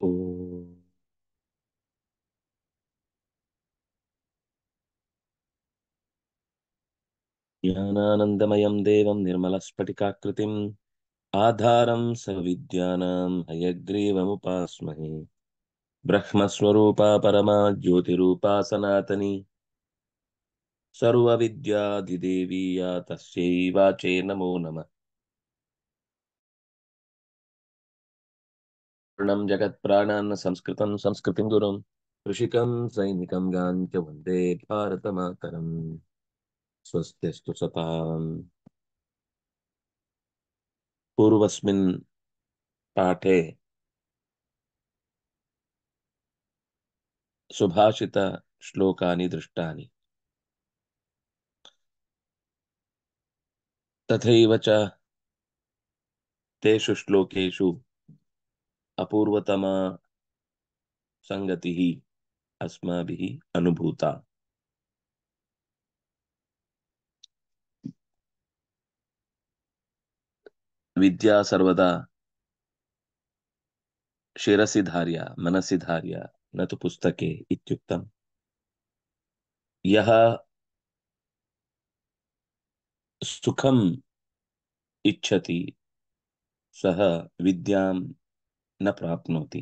ಓ ಜ್ಞಾನಾನಂದಮಯಂ ದೇವಂ ನಿರ್ಮಲಸ್ಫಟಿಕಾಕೃತಿಂ ಆಧಾರಂ ಸರ್ವವಿದ್ಯಾನಾಂ ಹಯಗ್ರೀವಮುಪಾಸ್ಮಹೇ ಬ್ರಹ್ಮಸ್ವರೂಪಾ ಪರಮಾ ಜ್ಯೋತಿರೂಪಾ ಸನಾತನಿ ಸರ್ವವಿದ್ಯಾಧಿದೇವಿ ಯಾ ತಸ್ಯೈ ವಾಚೇ ನಮೋ ನಮಃ. पूर्णं जगत्प्राणान् संस्कृतं संस्कृतिं गुरुं ऋषिकं सैनिकं गाञ्च वन्दे भारतमातरम्. स्वस्त्यस्तु सताम्. पूर्वस्मिन् पाठे सुभाषितश्लोकानि दृष्टानि, तथैव च तेषु श्लोकेषु अपूर्वतमा संगतिः अस्माभिः अनुभूता. विद्या सर्वदा शिरसि धार्या मनसि धार्या न तु पुस्तके इत्युक्तम्. यः सुखम् इच्छति सः विद्यां न प्राप्नोति.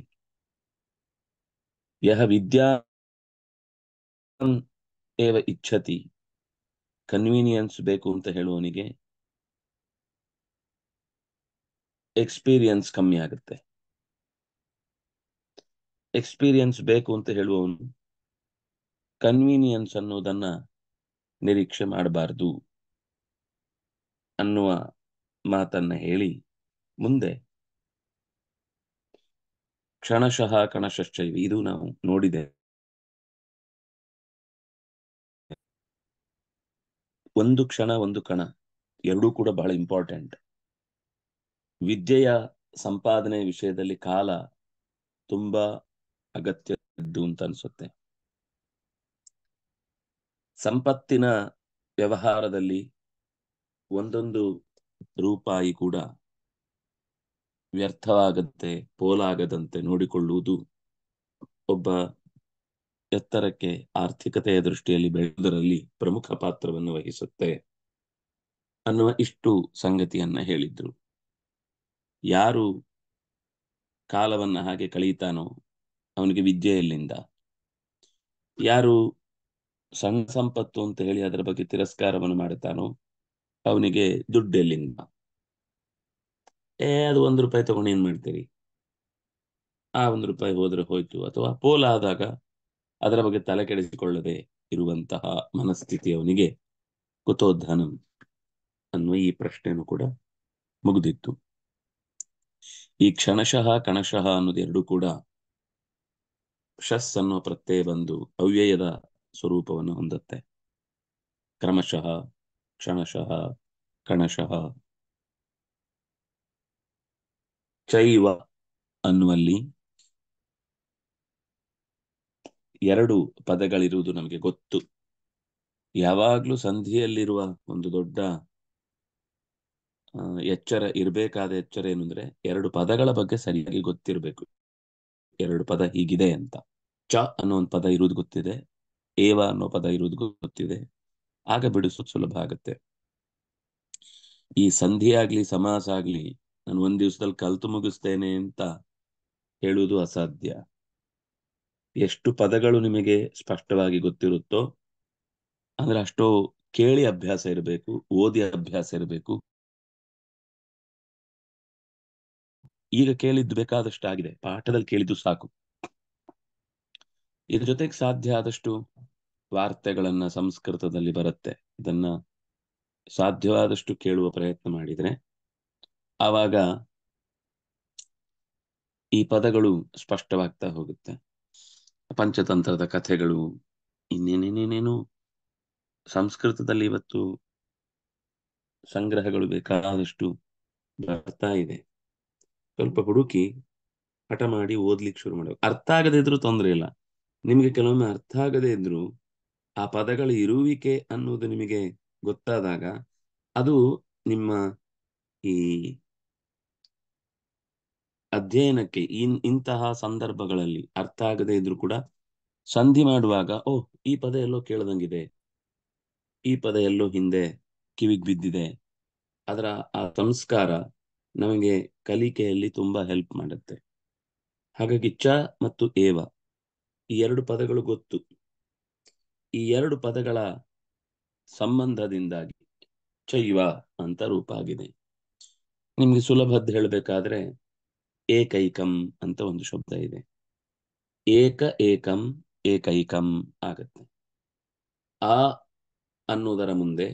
यः विद्याम् एव इच्छति, ಕನ್ವೀನಿಯನ್ಸ್ ಬೇಕು ಅಂತ ಹೇಳುವವನಿಗೆ ಎಕ್ಸ್ಪೀರಿಯನ್ಸ್ ಕಮ್ಮಿ ಆಗುತ್ತೆ. ಎಕ್ಸ್ಪೀರಿಯನ್ಸ್ ಬೇಕು ಅಂತ ಹೇಳುವವನು ಕನ್ವೀನಿಯನ್ಸ್ ಅನ್ನೋದನ್ನ ನಿರೀಕ್ಷೆ ಮಾಡಬಾರದು ಅನ್ನುವ ಮಾತನ್ನ ಹೇಳಿ ಮುಂದೆ ಕ್ಷಣಶಃ ಕಣಶಶ್ಚೈವ, ಇದು ನಾವು ನೋಡಿದೆ. ಒಂದು ಕ್ಷಣ ಒಂದು ಕಣ ಎರಡೂ ಕೂಡ ಬಹಳ ಇಂಪಾರ್ಟೆಂಟ್. ವಿದ್ಯೆಯ ಸಂಪಾದನೆ ವಿಷಯದಲ್ಲಿ ಕಾಲ ತುಂಬಾ ಅಗತ್ಯದ್ದು ಅಂತ ಅನ್ಸುತ್ತೆ. ಸಂಪತ್ತಿನ ವ್ಯವಹಾರದಲ್ಲಿ ಒಂದೊಂದು ರೂಪಾಯಿ ಕೂಡ ವ್ಯರ್ಥವಾಗದಂತೆ ಪೋಲಾಗದಂತೆ ನೋಡಿಕೊಳ್ಳುವುದು ಒಬ್ಬ ಎತ್ತರಕ್ಕೆ ಆರ್ಥಿಕತೆಯ ದೃಷ್ಟಿಯಲ್ಲಿ ಬೆಳೆಯುವುದರಲ್ಲಿ ಪ್ರಮುಖ ಪಾತ್ರವನ್ನು ವಹಿಸುತ್ತೆ ಅನ್ನುವ ಇಷ್ಟು ಸಂಗತಿಯನ್ನ ಹೇಳಿದ್ರು. ಯಾರು ಕಾಲವನ್ನ ಹಾಗೆ ಕಳೀತಾನೋ ಅವನಿಗೆ ವಿದ್ಯೆ ಎಲ್ಲಿಂದ? ಯಾರು ಸಣ್ಣ ಸಂಪತ್ತು ಅಂತ ಹೇಳಿ ಅದರ ಬಗ್ಗೆ ತಿರಸ್ಕಾರವನ್ನು ಮಾಡ್ತಾನೋ ಅವನಿಗೆ ದುಡ್ಡು ಎಲ್ಲಿಂದ? ಅದು ₹1 ತಗೊಂಡು ಏನ್ ಮಾಡ್ತೀರಿ? ಆ ₹1 ಹೋದ್ರೆ ಹೋಯ್ತು. ಅಥವಾ ಪೋಲಾದಾಗ ಅದರ ಬಗ್ಗೆ ತಲೆ ಕೆಡಿಸಿಕೊಳ್ಳದೆ ಇರುವಂತಹ ಮನಸ್ಥಿತಿ ಅವನಿಗೆ ಕುತೋದ್ಧನಂ ಅನ್ನುವ ಈ ಪ್ರಶ್ನೆಯನ್ನು ಕೂಡ ಮುಗಿದಿತ್ತು. ಈ ಕ್ಷಣಶಃ ಕಣಶಃ ಅನ್ನೋದೆರಡು ಕೂಡ ಶಸ್ ಅನ್ನೋ ಪ್ರತ್ಯಯ ಬಂದು ಅವ್ಯಯದ ಸ್ವರೂಪವನ್ನು ಹೊಂದುತ್ತೆ. ಕ್ರಮಶಃ, ಕ್ಷಣಶಃ, ಕಣಶಃ. ಚೈವ ಅನ್ನುವಲ್ಲಿ ಎರಡು ಪದಗಳಿರುವುದು ನಮಗೆ ಗೊತ್ತು. ಯಾವಾಗ್ಲೂ ಸಂಧಿಯಲ್ಲಿರುವ ಒಂದು ದೊಡ್ಡ ಎಚ್ಚರ ಇರಬೇಕಾದ ಎಚ್ಚರ ಏನು ಅಂದ್ರೆ, ಎರಡು ಪದಗಳ ಬಗ್ಗೆ ಸರಿಯಾಗಿ ಗೊತ್ತಿರಬೇಕು. ಎರಡು ಪದ ಹೀಗಿದೆ ಅಂತ. ಚ ಅನ್ನೋ ಒಂದು ಪದ ಇರುವುದು ಗೊತ್ತಿದೆ, ಏವ ಅನ್ನೋ ಪದ ಇರುವುದು ಗೊತ್ತಿದೆ, ಆಗ ಬಿಡಿಸೋದು ಸುಲಭ ಆಗುತ್ತೆ. ಈ ಸಂಧಿ ಆಗ್ಲಿ ಸಮಾಸ ಆಗ್ಲಿ ನಾನು ಒಂದ್ ದಿವಸದಲ್ಲಿ ಕಲ್ತು ಮುಗಿಸ್ತೇನೆ ಅಂತ ಹೇಳುವುದು ಅಸಾಧ್ಯ. ಎಷ್ಟು ಪದಗಳು ನಿಮಗೆ ಸ್ಪಷ್ಟವಾಗಿ ಗೊತ್ತಿರುತ್ತೋ ಅಂದ್ರೆ ಅಷ್ಟು ಕೇಳಿ ಅಭ್ಯಾಸ ಇರಬೇಕು, ಓದಿ ಅಭ್ಯಾಸ ಇರಬೇಕು. ಈಗ ಕೇಳಿದ್ದು ಬೇಕಾದಷ್ಟು ಆಗಿದೆ, ಪಾಠದಲ್ಲಿ ಕೇಳಿದ್ದು ಸಾಕು. ಇದ್ರ ಜೊತೆಗೆ ಸಾಧ್ಯ ಆದಷ್ಟು ವಾರ್ತೆಗಳನ್ನ ಸಂಸ್ಕೃತದಲ್ಲಿ ಬರುತ್ತೆ, ಇದನ್ನ ಸಾಧ್ಯವಾದಷ್ಟು ಕೇಳುವ ಪ್ರಯತ್ನ ಮಾಡಿದ್ರೆ ಆವಾಗ ಈ ಪದಗಳು ಸ್ಪಷ್ಟವಾಗ್ತಾ ಹೋಗುತ್ತೆ. ಪಂಚತಂತ್ರದ ಕಥೆಗಳು, ಇನ್ನೇನೇನೇನೇನು ಸಂಸ್ಕೃತದಲ್ಲಿ ಇವತ್ತು ಸಂಗ್ರಹಗಳು ಬೇಕಾದಷ್ಟು ಬರ್ತಾ ಇದೆ. ಸ್ವಲ್ಪ ಹುಡುಕಿ ಹಠ ಮಾಡಿ ಓದ್ಲಿಕ್ಕೆ ಶುರು ಮಾಡಬೇಕು. ಅರ್ಥ ಆಗದೇ ಇದ್ರೂ ತೊಂದರೆ ಇಲ್ಲ. ನಿಮಗೆ ಕೆಲವೊಮ್ಮೆ ಅರ್ಥ ಆಗದೇ ಇದ್ರು ಆ ಪದಗಳ ಇರುವಿಕೆ ಅನ್ನೋದು ನಿಮಗೆ ಗೊತ್ತಾದಾಗ ಅದು ನಿಮ್ಮ ಈ ಅಧ್ಯಯನಕ್ಕೆ ಇಂತಹ ಸಂದರ್ಭಗಳಲ್ಲಿ ಅರ್ಥ ಆಗದೇ ಇದ್ರೂ ಕೂಡ ಸಂಧಿ ಮಾಡುವಾಗ ಓಹ್ ಈ ಪದ ಎಲ್ಲೋ ಕೇಳದಂಗಿದೆ, ಈ ಪದ ಎಲ್ಲೋ ಹಿಂದೆ ಕಿವಿಗ್ ಬಿದ್ದಿದೆ, ಅದರ ಆ ಸಂಸ್ಕಾರ ನಮಗೆ ಕಲಿಕೆಯಲ್ಲಿ ತುಂಬಾ ಹೆಲ್ಪ್ ಮಾಡುತ್ತೆ. ಹಾಗಾಗಿ ಚ ಮತ್ತು ಏವ ಈ ಎರಡು ಪದಗಳು ಗೊತ್ತು. ಈ ಎರಡು ಪದಗಳ ಸಂಬಂಧದಿಂದಾಗಿ ಚೈವ ಅಂತ ರೂಪ ಆಗಿದೆ. ನಿಮ್ಗೆ ಸುಲಭದ್ದು ಹೇಳಬೇಕಾದ್ರೆ ಏಕೈಕಂ ಅಂತ ಒಂದು ಶಬ್ದ ಇದೆ. ಏಕಂ ಏಕೈಕಂ ಆಗತ್ತೆ. ಆ ಅನ್ನುವುದರ ಮುಂದೆ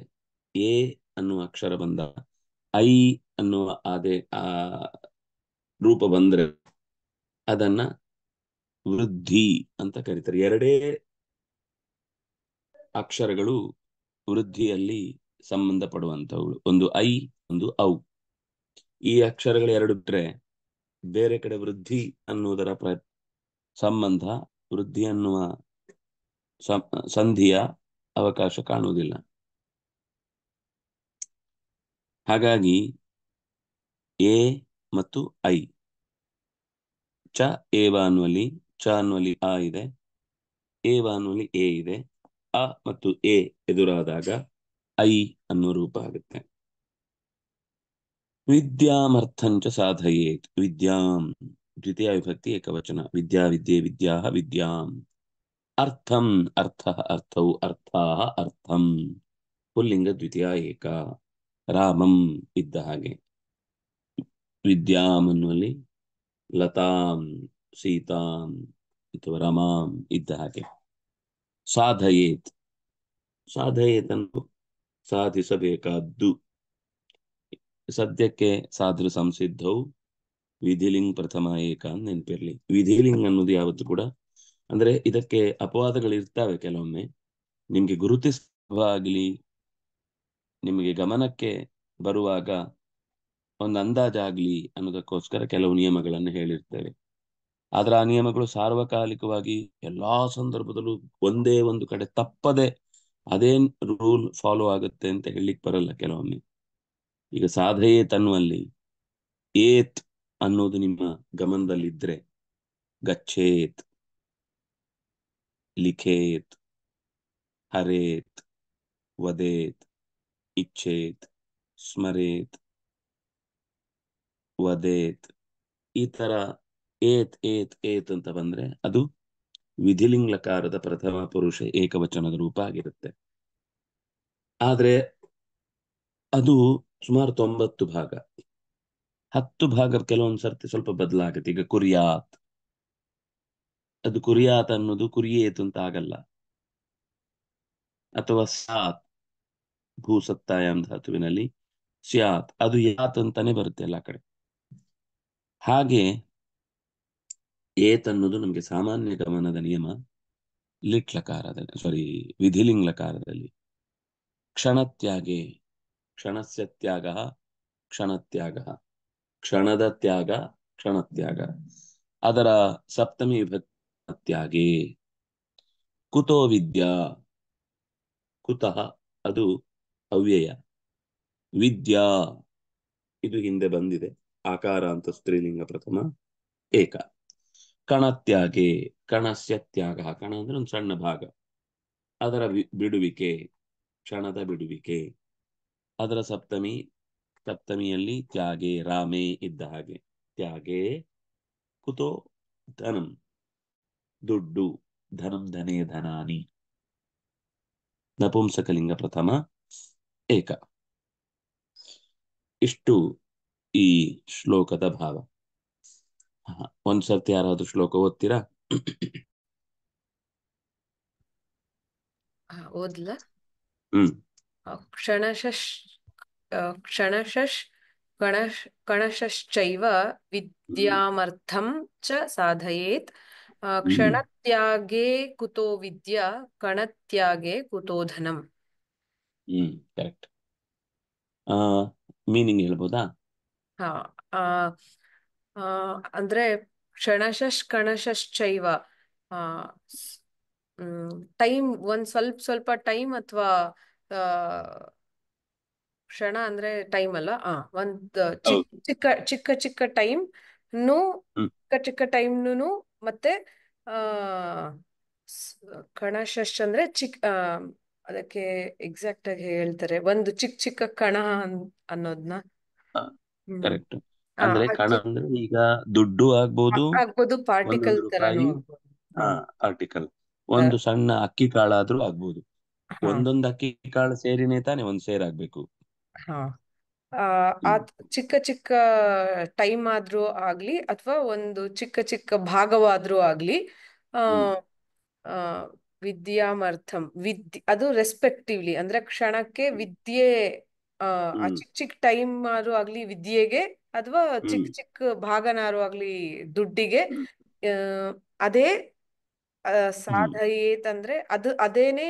ಎ ಅನ್ನುವ ಅಕ್ಷರ ಬಂದ ಐ ಅನ್ನುವ ಅದೇ ಆ ರೂಪ ಬಂದ್ರೆ ಅದನ್ನ ವೃದ್ಧಿ ಅಂತ ಕರೀತಾರೆ. ಎರಡೇ ಅಕ್ಷರಗಳು ವೃದ್ಧಿಯಲ್ಲಿ ಸಂಬಂಧಪಡುವಂತವುಗಳು, ಒಂದು ಐ ಒಂದು ಔ. ಈ ಅಕ್ಷರಗಳು ಎರಡು ಬಿಟ್ರೆ ಬೇರೆ ಕಡೆ ವೃದ್ಧಿ ಅನ್ನುವುದರ ಸಂಬಂಧ, ವೃದ್ಧಿ ಅನ್ನುವ ಸಂಧಿಯ ಅವಕಾಶ ಕಾಣುವುದಿಲ್ಲ. ಹಾಗಾಗಿ ಎ ಮತ್ತು ಐ, ಚ ಏವ ಅನ್ನುವಲ್ಲಿ ಚ ಅನ್ನುವಲ್ಲಿ ಆ ಇದೆ, ಏವ ಅನ್ನುವಲ್ಲಿ ಎ ಇದೆ. ಅ ಮತ್ತು ಎ ಎದುರಾದಾಗ ಐ ಅನ್ನುವ ರೂಪ ಆಗುತ್ತೆ. ವಿದ್ಯಾಮರ್ಥಂಚ ಸಾಧಯೇತ್. ವಿದ್ಯಾಂ ದ್ವಿತೀಯ ವಿಭಕ್ತಿ ಏಕವಚನ. ವಿದ್ಯಾ ವಿದ್ಯೆ ವಿದ್ಯಾಹ ವಿದ್ಯಾಂ. ಅರ್ಥಂ ಅರ್ಥಃ ಅರ್ಥೌ ಅರ್ಥಾಹ ಅರ್ಥಂ. ಪುಲ್ಲಿಂಗ ದ್ವಿತೀಯ ಏಕ. ರಾಮಂ ಇದ್ದ ಹಾಗೆ. ವಿದ್ಯಾಂ ಅನ್ನುವಲ್ಲಿ ಲತಾಂ ಸೀತಾಂ ಅಥವಾ ರಮಾಂ ಇದ್ದ ಹಾಗೆ. ಸಾಧಯೇತ್, ಸಾಧಯೇತ್ ಅನ್ನು ಸಾಧಿಸಬೇಕಾದ್ದು. ಸದ್ಯಕ್ಕೆ ಸಾಧು ಸಂಸಿದ್ಧವು ವಿಧಿಲಿಂಗ್ ಪ್ರಥಮ ಏಕ ಅಂತ ನೆನಪಿರ್ಲಿ. ವಿಧಿಲಿಂಗ್ ಅನ್ನೋದು ಯಾವತ್ತು ಕೂಡ ಅಂದ್ರೆ ಇದಕ್ಕೆ ಅಪವಾದಗಳು ಇರ್ತವೆ ಕೆಲವೊಮ್ಮೆ. ನಿಮ್ಗೆ ಗುರುತಿಸವಾಗ್ಲಿ, ನಿಮಗೆ ಗಮನಕ್ಕೆ ಬರುವಾಗ ಒಂದು ಅಂದಾಜಾಗ್ಲಿ ಅನ್ನೋದಕ್ಕೋಸ್ಕರ ಕೆಲವು ನಿಯಮಗಳನ್ನು ಹೇಳಿರ್ತೇವೆ. ಆದ್ರೆ ಆ ನಿಯಮಗಳು ಸಾರ್ವಕಾಲಿಕವಾಗಿ ಎಲ್ಲಾ ಸಂದರ್ಭದಲ್ಲೂ ಒಂದೇ ಒಂದು ಕಡೆ ತಪ್ಪದೆ ಅದೇನ್ ರೂಲ್ ಫಾಲೋ ಆಗುತ್ತೆ ಅಂತ ಹೇಳಲಿಕ್ಕೆ ಬರಲ್ಲ ಕೆಲವೊಮ್ಮೆ. ಈಗ ಸಾಧಯೇತ್ ಅನ್ನುವಲ್ಲಿ ಏತ್ ಅನ್ನೋದು ನಿಮ್ಮ ಗಮನದಲ್ಲಿದ್ರೆ ಗಚ್ಚೇತ್, ಲಿಖೇತ್, ಹರೇತ್, ವದೇತ್, ಇಚ್ಛೇತ್, ಸ್ಮರೇತ್, ವದೇತ್, ಈ ತರ ಏತ್ ಏತ್ ಏತ್ ಅಂತ ಬಂದ್ರೆ ಅದು ವಿಧಿಲಿಂಗ್ ಲಕಾರದ ಪ್ರಥಮ ಪುರುಷ ಏಕವಚನದ ರೂಪ ಆಗಿರುತ್ತೆ. ಆದ್ರೆ ಅದು ಸುಮಾರು 90 ಭಾಗ. 10 ಭಾಗ ಕೆಲವೊಂದು ಸರ್ತಿ ಸ್ವಲ್ಪ ಬದಲಾಗುತ್ತೆ. ಈಗ ಕುರಿಯಾತ್, ಅದು ಕುರಿಯಾತ್ ಅನ್ನೋದು ಕುರಿಯೇತು ಅಂತ ಆಗಲ್ಲ. ಅಥವಾ ಸಾತ್, ಭೂಸತ್ತಾಯಾಮ್ ಧಾತುವಿನಲ್ಲಿ ಸ್ಯಾತ್, ಅದು ಯಾತ್ ಅಂತಾನೆ ಬರುತ್ತೆ ಎಲ್ಲ ಕಡೆ. ಹಾಗೆ ಏತ್ ಅನ್ನೋದು ನಮ್ಗೆ ಸಾಮಾನ್ಯ ಗಮನದ ನಿಯಮ. ಲಿಟ್ ಲಕಾರದಲ್ಲಿ, ಸಾರಿ, ವಿಧಿಲಿಂಗ್ ಲಕಾರದಲ್ಲಿ ಕ್ಷಣತ್ಯಾಗೆ, ಕ್ಷಣಸ್ಯ ತ್ಯಾಗ ಕ್ಷಣತ್ಯಾಗ, ಕ್ಷಣದ ತ್ಯಾಗ ಕ್ಷಣತ್ಯಾಗ. ಅದರ ಸಪ್ತಮಿ ವಿಭಕ್ತಿ ತ್ಯಾಗೆ. ಕುತೋ ವಿದ್ಯಾ, ಕುತಃ ಅದು ಅವ್ಯಯ, ವಿದ್ಯಾ ಇದು ಹಿಂದೆ ಬಂದಿದೆ, ಆಕಾರ ಅಂತ ಸ್ತ್ರೀಲಿಂಗ ಪ್ರಥಮ ಏಕ. ಕಣತ್ಯಾಗೆ, ಕಣಸ್ಯ ತ್ಯಾಗ, ಕಣ ಅಂದ್ರೆ ಒಂದು ಸಣ್ಣ ಭಾಗ, ಅದರ ಬಿಡುವಿಕೆ, ಕ್ಷಣದ ಬಿಡುವಿಕೆ. ಅದರ ಸಪ್ತಮಿಯಲ್ಲಿ ತ್ಯಾಗೆ, ರಾಮೇ ಇದ್ದ ಹಾಗೆ. ತ್ಯಾಗೆ ಕುತೋ ಧನಂ, ದುಡ್ಡು, ಧನಂ ಧನೇ ಧನಾನಿ. ನಪುಂಸಕಲಿಂಗ ಪ್ರಥಮ ಏಕ. ಇಷ್ಟು ಈ ಶ್ಲೋಕದ ಭಾವ. ಒಂದ್ಸರ್ತಿ ಯಾರಾದ್ರೂ ಶ್ಲೋಕ ಓದ್ತೀರಾ? ಓದ್ಲ. ಹ್ಮ್. ಕ್ಷಣಶಃ ಕ್ಷಣಶಃ ಕಣಶಶ್ಚೈವ ವಿದ್ಯಾಮರ್ಥಂ ಚ ಸಾಧಯೇತ್. ಕ್ಷಣತ್ಯಾಗೆ ಕುತೋ ವಿದ್ಯಾ, ಕಣತ್ಯಾಗೆ ಕುತೋ ಧನಂ. ಕರೆಕ್ಟ್. ಮೀನಿಂಗ್ ಹೇಳ್ಬೋದಾ? ಹಾ, ಅಂದ್ರೆ ಕಣಶಶ್ಚೈವ ಟೈಮ್, ಒಂದ್ ಸ್ವಲ್ಪ ಟೈಮ್ ಅಥವಾ ಕ್ಷಣ ಅಂದ್ರೆ ಟೈಮ್ ಅಲ್ಲ, ಒಂದ್ ಚಿಕ್ಕ ಚಿಕ್ಕ ಚಿಕ್ಕ ಟೈಮ್ ನು ಹ್ಮ್ ಚಿಕ್ಕ ಚಿಕ್ಕ ಟೈಮ್ನು ಮತ್ತೆ ಆ ಕಣಶಶ್ ಅಂದ್ರೆ ಅದಕ್ಕೆ ಎಕ್ಸಾಕ್ಟ್ ಆಗಿ ಹೇಳ್ತಾರೆ, ಒಂದು ಚಿಕ್ಕ ಚಿಕ್ಕ ಕಣ ಅನ್ನೋದ್ನ. ಹ್ಮ್ ಕರೆಕ್ಟ್. ಆ ಅಂದ್ರೆ ಆ ಕಣ ಚಿಕ್ ಅಂದ್ರೆ ಈಗ ದುಡ್ಡು ಆಗ್ಬೋದು, ಆಗ್ಬೋದು, ಪಾರ್ಟಿಕಲ್ ಒಂದೊಂದು ತರನು ರೂಪಾಯಿ, ಆಗ್ಬೋದು. ಹ್ಮ್ ಆರ್ಟಿಕಲ್, ಒಂದು ಸಣ್ಣ ಅಕ್ಕಿ ಕಾಳಾದ್ರೂ ಆಗ್ಬೋದು. ಹಾ ಒಂದೊಂದು ಅಕ್ಕಿ ಕಾಳು ಸೇರಿನೇ ತಾನೇ ಒಂದ್ ಸೇರ್ ಆಗ್ಬೇಕು. ಹಾ ಆ ಆ ಹ್ಮ್ ಚಿಕ್ಕ ಚಿಕ್ಕ ಟೈಮ್ ಆದ್ರೂ ಆಗ್ಲಿ ಅಥವಾ ಒಂದು ಚಿಕ್ಕ ಚಿಕ್ಕ ಭಾಗವಾದ್ರೂ ಆಗ್ಲಿ, ಆ ಹ್ಮ್ ಆ, ವಿದ್ಯಾಮರ್ಥಂ ಅದು ರೆಸ್ಪೆಕ್ಟಿವ್ಲಿ ಅಂದ್ರೆ ಕ್ಷಣಕ್ಕೆ ವಿದ್ಯೆ, ಆ ಹ್ಮ್ ಚಿಕ್ಕ ಚಿಕ್ಕ ಟೈಮ್ ಆದ್ರೂ ಆಗ್ಲಿ ವಿದ್ಯೆಗೆ, ಅಥವಾ ಹ್ಮ್ ಚಿಕ್ಕ ಚಿಕ್ಕ ಭಾಗನಾರು ಆಗ್ಲಿ ದುಡ್ಡಿಗೆ, ಹ್ಮ್ ಆ, ಅದೇ ಹ್ಮ್ ಸಾಧಯೇತ್ ಅಂದ್ರೆ ಅದೇನೇ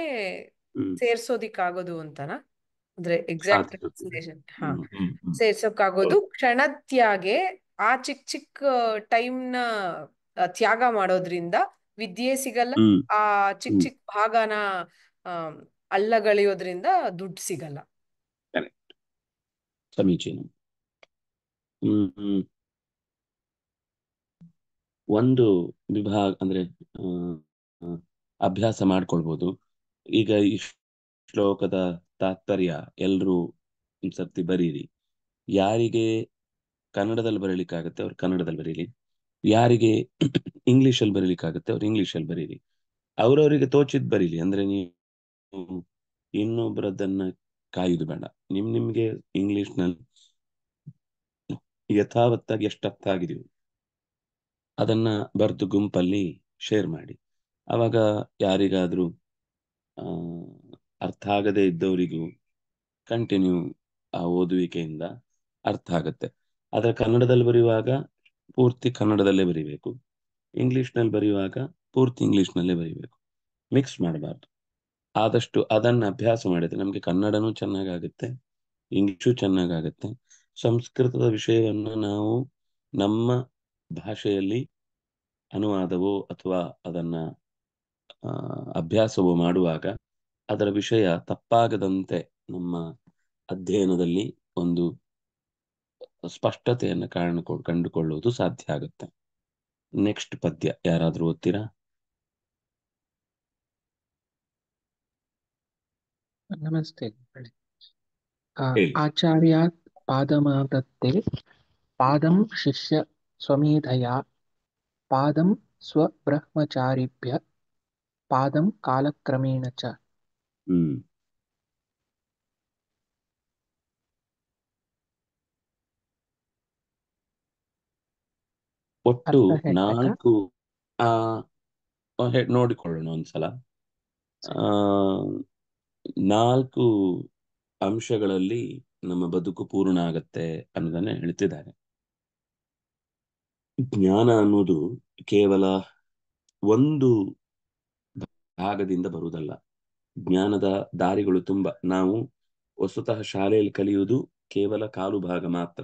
ಹ್ಮ್ ಸೇರ್ಸೋದಿಕ್ಕಾಗೋದು ಅಂತನಾ? ಅಂದ್ರೆ ಎಕ್ಸಾಕ್ಟ್ ಸಾಧಿಸುತ್ತದೆ. ಟ್ರಾನ್ಸ್ಲೇಷನ್. ಹಾ, ಹ್ಮ್ ಸೇರ್ಸೋಕ್ಕಾಗೋದು ಹೌದು. ಕ್ಷಣತ್ಯಾಗೆ. ಆ ಚಿಕ್ಕ ಚಿಕ್ಕ ಟೈಮ್ನ ತ್ಯಾಗ ಮಾಡೋದ್ರಿಂದ ವಿದ್ಯೆ ಸಿಗಲ್ಲ, ಹ್ಮ್ ಆ ಚಿಕ್ಕ ಹ್ಮ್ ಚಿಕ್ಕ ಭಾಗನ ಆ, ಅಲ್ಲಗಳೆಯೋದ್ರಿಂದ ದುಡ್ಡು ಸಿಗಲ್ಲ. ಕರೆಕ್ಟ್. ಸಮೀಚೀನ. ಹ್ಮ್ ಒಂದು ವಿಭಾಗ ಅಂದ್ರೆ ಆ, ಆ, ಅಭ್ಯಾಸ ಮಾಡ್ಕೊಳ್ಬೋದು. ಈಗ ಈ ಶ್ಲೋಕದ ತಾತ್ಪರ್ಯ ಎಲ್ರೂ ಒಂದ್ಸರ್ತಿ ಬರೀರಿ. ಯಾರಿಗೆ ಕನ್ನಡದಲ್ಲಿ ಬರೀಲಿಕ್ಕಾಗತ್ತೆ ಅವ್ರು ಕನ್ನಡದಲ್ಲಿ ಬರೀರಿ, ಯಾರಿಗೆ ಇಂಗ್ಲಿಷಲ್ಲಿ ಬರೀಲಿಕ್ಕಾಗತ್ತೆ ಅವ್ರು ಇಂಗ್ಲಿಷಲ್ಲಿ ಬರೀರಿ. ಅವ್ರವರಿಗೆ ತೋಚಿದ್ ಬರೀಲಿ. ಅಂದ್ರೆ ನೀವು ಇನ್ನೊಬ್ಬರದನ್ನ ಕಾಯುದು ಬೇಡ. ನಿಮ್ಗೆ ಇಂಗ್ಲಿಷ್ನಲ್ಲಿ ಯಥಾವತ್ತಾಗಿ ಎಷ್ಟು ಅರ್ಥ ಆಗಿದೆಯೋ ಅದನ್ನ ಬರೆದು ಗುಂಪಲ್ಲಿ ಶೇರ್ ಮಾಡಿ. ಅವಾಗ ಯಾರಿಗಾದ್ರೂ ಆ, ಅರ್ಥ ಆಗದೇ ಇದ್ದವರಿಗೂ ಕಂಟಿನ್ಯೂ ಆ ಓದುವಿಕೆಯಿಂದ ಅರ್ಥ ಆಗತ್ತೆ. ಆದ್ರೆ ಕನ್ನಡದಲ್ಲಿ ಬರೆಯುವಾಗ ಪೂರ್ತಿ ಕನ್ನಡದಲ್ಲೇ ಬರೀಬೇಕು, ಇಂಗ್ಲಿಷ್ನಲ್ಲಿ ಬರೆಯುವಾಗ ಪೂರ್ತಿ ಇಂಗ್ಲಿಷ್ನಲ್ಲೇ ಬರೀಬೇಕು. ಮಿಕ್ಸ್ ಮಾಡಬಾರ್ದು. ಆದಷ್ಟು ಅದನ್ನ ಅಭ್ಯಾಸ ಮಾಡಿದ್ರೆ ನಮಗೆ ಕನ್ನಡನೂ ಚೆನ್ನಾಗಾಗುತ್ತೆ, ಇಂಗ್ಲಿಷು ಚೆನ್ನಾಗಾಗುತ್ತೆ. ಸಂಸ್ಕೃತದ ವಿಷಯವನ್ನ ನಾವು ನಮ್ಮ ಭಾಷೆಯಲ್ಲಿ ಅನುವಾದವೋ ಅಥವಾ ಅದನ್ನ ಅಭ್ಯಾಸವೋ ಮಾಡುವಾಗ ಅದರ ವಿಷಯ ತಪ್ಪಾಗದಂತೆ ನಮ್ಮ ಅಧ್ಯಯನದಲ್ಲಿ ಒಂದು ಸ್ಪಷ್ಟತೆಯನ್ನು ಕಂಡುಕೊಳ್ಳುವುದು ಸಾಧ್ಯ ಆಗುತ್ತೆ. ನೆಕ್ಸ್ಟ್ ಪದ್ಯ ಯಾರಾದ್ರೂ ಓದ್ತೀರಾ? ನಮಸ್ತೆ. ಹೇಳಿ. ಆಚಾರ್ಯಾತ್ ಪಾದಮಾದತ್ತೆ ಪಾದಂ ಶಿಷ್ಯ ಸ್ವಮೇಧಯಾ ಪಾದಂ ಸ್ವಬ್ರಹ್ಮಚಾರಿಭ್ಯ ಪಾದಂ ಕಾಲಕ್ರಮೇಣ ಚ. ಹ್ಮ್ ಒಟ್ಟು ಅರ್ಥ ಹೇಳ್ಬೇಕಾ? 4 ಆ ನೋಡಿಕೊಳ್ಳೋಣ ಒಂದ್ಸಲ. ಸರಿ. ಆ 4 ಅಂಶಗಳಲ್ಲಿ ನಮ್ಮ ಬದುಕು ಪೂರ್ಣ ಆಗತ್ತೆ ಅನ್ನೋದನ್ನ ಹೇಳ್ತಿದ್ದಾರೆ. ಜ್ಞಾನ ಅನ್ನೋದು ಕೇವಲ ಒಂದು ಭಾಗದಿಂದ ಬರುವುದಲ್ಲ. ಜ್ಞಾನದ ದಾರಿಗಳು ತುಂಬಾ. ನಾವು ವಸ್ತುತಃ ಶಾಲೆಯಲ್ಲಿ ಕಲಿಯುವುದು ಕೇವಲ ಕಾಲು ಭಾಗ ಮಾತ್ರ.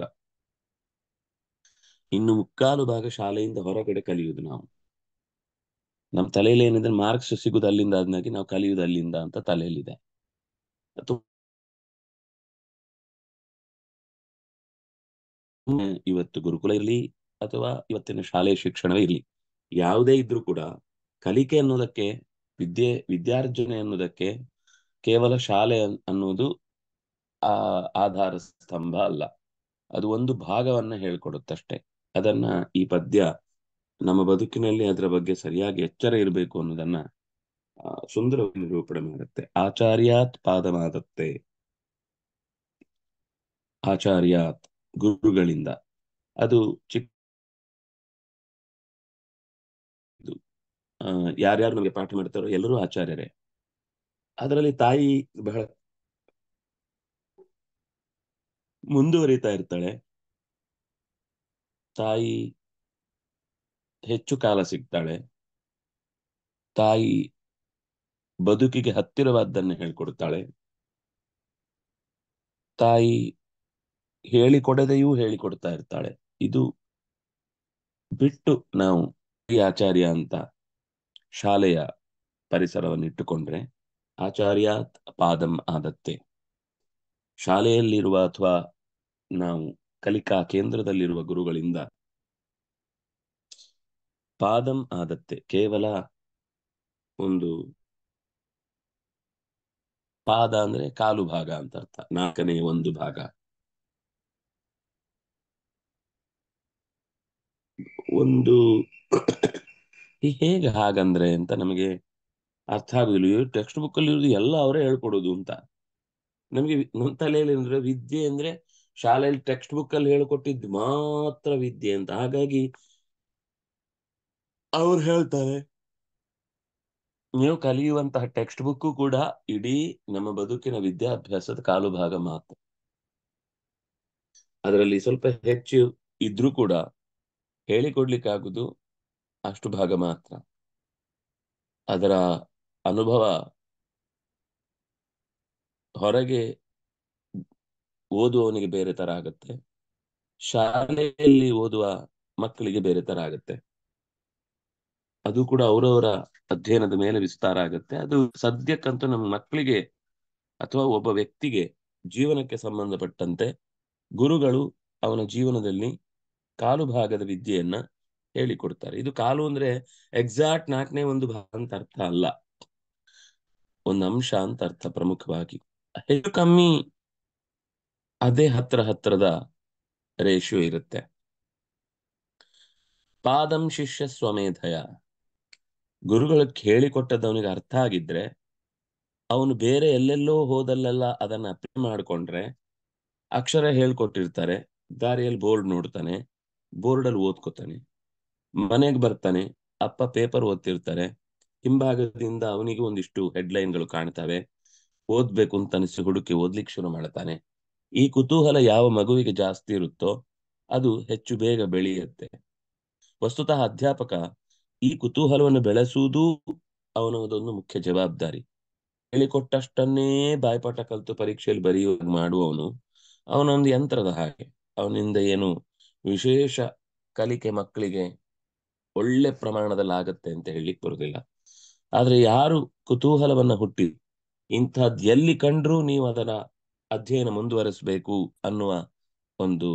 ಇನ್ನು ಮುಕ್ಕಾಲು ಭಾಗ ಶಾಲೆಯಿಂದ ಹೊರಗಡೆ ಕಲಿಯುವುದು ನಾವು. ನಮ್ಮ ತಲೆಯಲ್ಲಿ ಏನಿದ್ರೆ ಮಾರ್ಕ್ಸ್ ಸಿಗುದು ಅಲ್ಲಿಂದ, ಆದ್ನಾಗಿ ನಾವು ಕಲಿಯುವುದು ಅಲ್ಲಿಂದ ಅಂತ ತಲೆಯಲ್ಲಿದೆ. ಇವತ್ತು ಗುರುಕುಲ ಇರಲಿ ಅಥವಾ ಇವತ್ತಿನ ಶಾಲೆಯ ಶಿಕ್ಷಣವೇ ಇರಲಿ, ಯಾವುದೇ ಇದ್ರೂ ಕೂಡ ಕಲಿಕೆ ಅನ್ನೋದಕ್ಕೆ, ವಿದ್ಯಾರ್ಜನೆ ಅನ್ನೋದಕ್ಕೆ ಕೇವಲ ಶಾಲೆ ಅನ್ನೋದು ಆ ಆಧಾರ ಸ್ತಂಭ ಅಲ್ಲ. ಅದು ಒಂದು ಭಾಗವನ್ನ ಹೇಳ್ಕೊಡುತ್ತಷ್ಟೇ. ಅದನ್ನ ಈ ಪದ್ಯ ನಮ್ಮ ಬದುಕಿನಲ್ಲಿ ಅದರ ಬಗ್ಗೆ ಸರಿಯಾಗಿ ಎಚ್ಚರ ಇರಬೇಕು ಅನ್ನೋದನ್ನ ಸುಂದರವಾಗಿ ನಿರೂಪಣೆ ಮಾಡುತ್ತೆ. ಆಚಾರ್ಯಾತ್ ಪಾದಮಾದತ್ತೆ. ಆಚಾರ್ಯಾತ್ ಗುರುಗಳಿಂದ. ಅದು ಚಿಕ್ಕ ಯಾರ್ಯಾರು ನಮಗೆ ಪಾಠ ಮಾಡ್ತಾರೋ ಎಲ್ಲರೂ ಆಚಾರ್ಯರೇ. ಅದರಲ್ಲಿ ತಾಯಿ ಬಹಳ ಮುಂದುವರಿತಾ ಇರ್ತಾಳೆ. ತಾಯಿ ಹೆಚ್ಚು ಕಾಲ ಸಿಗ್ತಾಳೆ. ತಾಯಿ ಬದುಕಿಗೆ ಹತ್ತಿರವಾದ್ದನ್ನು ಹೇಳ್ಕೊಡ್ತಾಳೆ. ತಾಯಿ ಹೇಳಿಕೊಡದೆಯೂ ಹೇಳಿಕೊಡ್ತಾ ಇರ್ತಾಳೆ. ಇದು ಬಿಟ್ಟು ನಾವು ಈ ಆಚಾರ್ಯ ಅಂತ ಶಾಲೆಯ ಪರಿಸರವನ್ನು ಇಟ್ಟುಕೊಂಡ್ರೆ ಆಚಾರ್ಯಾತ್ ಪಾದಂ ಆದತ್ತೆ. ಶಾಲೆಯಲ್ಲಿರುವ ಅಥವಾ ನಾವು ಕಲಿಕಾ ಕೇಂದ್ರದಲ್ಲಿರುವ ಗುರುಗಳಿಂದ ಪಾದಂ ಆದತ್ತೆ ಕೇವಲ ಒಂದು ಪಾದ ಅಂದ್ರೆ ಕಾಲು ಭಾಗ ಅಂತ ಅರ್ಥ, ನಾಲ್ಕನೇ ಒಂದು ಭಾಗ. ಒಂದು ಹೇಗೆ ಹಾಗಂದ್ರೆ ಅಂತ ನಮಗೆ ಅರ್ಥ ಆಗುದಿಲ್ಲ. ಟೆಕ್ಸ್ಟ್ ಬುಕ್ ಅಲ್ಲಿ ಇರುವುದು ಎಲ್ಲ ಅವರೇ ಹೇಳ್ಕೊಡೋದು ಅಂತ ನಮಗೆ ನಮ್ಮ ತಲೆಯಲ್ಲಿ ಅಂದ್ರೆ ವಿದ್ಯೆ ಅಂದ್ರೆ ಶಾಲೆಯಲ್ಲಿ ಟೆಕ್ಸ್ಟ್ ಬುಕ್ ಅಲ್ಲಿ ಹೇಳ್ಕೊಟ್ಟಿದ್ದು ಮಾತ್ರ ವಿದ್ಯೆ ಅಂತ. ಹಾಗಾಗಿ ಅವ್ರು ಹೇಳ್ತಾರೆ ನೀವು ಕಲಿಯುವಂತಹ ಟೆಕ್ಸ್ಟ್ ಬುಕ್ ಕೂಡ ಇಡೀ ನಮ್ಮ ಬದುಕಿನ ವಿದ್ಯಾಭ್ಯಾಸದ ಕಾಲು ಭಾಗ ಮಾತ್ರ. ಅದರಲ್ಲಿ ಸ್ವಲ್ಪ ಹೆಚ್ಚು ಇದ್ರೂ ಕೂಡ ಹೇಳಿಕೊಡ್ಲಿಕ್ಕಾಗುದು ಅಷ್ಟು ಭಾಗ ಮಾತ್ರ. ಅದರ ಅನುಭವ ಹೊರಗೆ ಓದುವವನಿಗೆ ಬೇರೆ ತರ ಆಗುತ್ತೆ, ಶಾಲೆಯಲ್ಲಿ ಓದುವ ಮಕ್ಕಳಿಗೆ ಬೇರೆ ತರ ಆಗುತ್ತೆ. ಅದು ಕೂಡ ಅವರವರ ಅಧ್ಯಯನದ ಮೇಲೆ ವಿಸ್ತಾರ ಆಗುತ್ತೆ. ಅದು ಸದ್ಯಕ್ಕಂತೂ ನಮ್ಮ ಮಕ್ಕಳಿಗೆ ಅಥವಾ ಒಬ್ಬ ವ್ಯಕ್ತಿಗೆ ಜೀವನಕ್ಕೆ ಸಂಬಂಧಪಟ್ಟಂತೆ ಗುರುಗಳು ಅವನ ಜೀವನದಲ್ಲಿ ಕಾಲು ಭಾಗದ ವಿದ್ಯೆಯನ್ನ ಹೇಳಿಕೊಡ್ತಾರೆ. ಇದು ಕಾಲು ಅಂದ್ರೆ ಎಕ್ಸಾಕ್ಟ್ ನಾಲ್ಕನೇ ಒಂದು ಭಾಗ ಅಂತ ಅರ್ಥ ಅಲ್ಲ, ಒಂದು ಅಂಶ ಅಂತ ಅರ್ಥ. ಪ್ರಮುಖವಾಗಿ ಹೆಚ್ಚು ಕಮ್ಮಿ ಅದೇ ಹತ್ತಿರದ ರೇಷಿಯೋ ಇರುತ್ತೆ. ಪಾದಂ ಶಿಷ್ಯ ಸ್ವಮೇಧಯ, ಗುರುಗಳು ಹೇಳಿಕೊಟ್ಟದ್ದು ಅವನಿಗೆ ಅರ್ಥ ಆಗಿದ್ರೆ ಅವನು ಬೇರೆ ಎಲ್ಲೆಲ್ಲೋ ಹೋದಲ್ಲೆಲ್ಲ ಅದನ್ನ ಅಪ್ಲೈ ಮಾಡ್ಕೊಂಡ್ರೆ, ಅಕ್ಷರ ಹೇಳ್ಕೊಟ್ಟಿರ್ತಾರೆ, ದಾರಿಯಲ್ಲಿ ಬೋರ್ಡ್ ನೋಡ್ತಾನೆ, ಬೋರ್ಡಲ್ಲಿ ಓದ್ಕೋತಾನೆ, ಮನೆಗೆ ಬರ್ತಾನೆ, ಅಪ್ಪ ಪೇಪರ್ ಓದ್ತಿರ್ತಾರೆ, ಹಿಂಭಾಗದಿಂದ ಅವನಿಗೆ ಒಂದಿಷ್ಟು ಹೆಡ್ಲೈನ್ಗಳು ಕಾಣ್ತವೆ, ಓದ್ಬೇಕು ಅಂತ ಅನಿಸಿ ಹುಡುಕಿ ಓದ್ಲಿಕ್ಕೆ ಶುರು ಮಾಡ್ತಾನೆ. ಈ ಕುತೂಹಲ ಯಾವ ಮಗುವಿಗೆ ಜಾಸ್ತಿ ಇರುತ್ತೋ ಅದು ಹೆಚ್ಚು ಬೇಗ ಬೆಳೆಯುತ್ತೆ. ವಸ್ತುತಃ ಅಧ್ಯಾಪಕ ಈ ಕುತೂಹಲವನ್ನು ಬೆಳೆಸುವುದೂ ಅವನದೊಂದು ಮುಖ್ಯ ಜವಾಬ್ದಾರಿ. ಹೇಳಿಕೊಟ್ಟಷ್ಟನ್ನೇ ಬಾಯ್ಪಾಠ ಕಲಿತು ಪರೀಕ್ಷೆಯಲ್ಲಿ ಬರೆಯುವ ಮಾಡುವವನು ಅವನೊಂದು ಯಂತ್ರದ ಹಾಗೆ. ಅವನಿಂದ ಏನು ವಿಶೇಷ ಕಲಿಕೆ ಮಕ್ಕಳಿಗೆ ಒಳ್ಳೆ ಪ್ರಮಾಣದಲ್ಲಿ ಆಗತ್ತೆ ಅಂತ ಹೇಳಲಿಕ್ಕೆ ಬರುದಿಲ್ಲ. ಆದ್ರೆ ಯಾರು ಕುತೂಹಲವನ್ನ ಹುಟ್ಟಿ ಇಂಥದ್ದು ಎಲ್ಲಿ ಕಂಡ್ರೂ ನೀವು ಅದರ ಅಧ್ಯಯನ ಮುಂದುವರಿಸಬೇಕು ಅನ್ನುವ ಒಂದು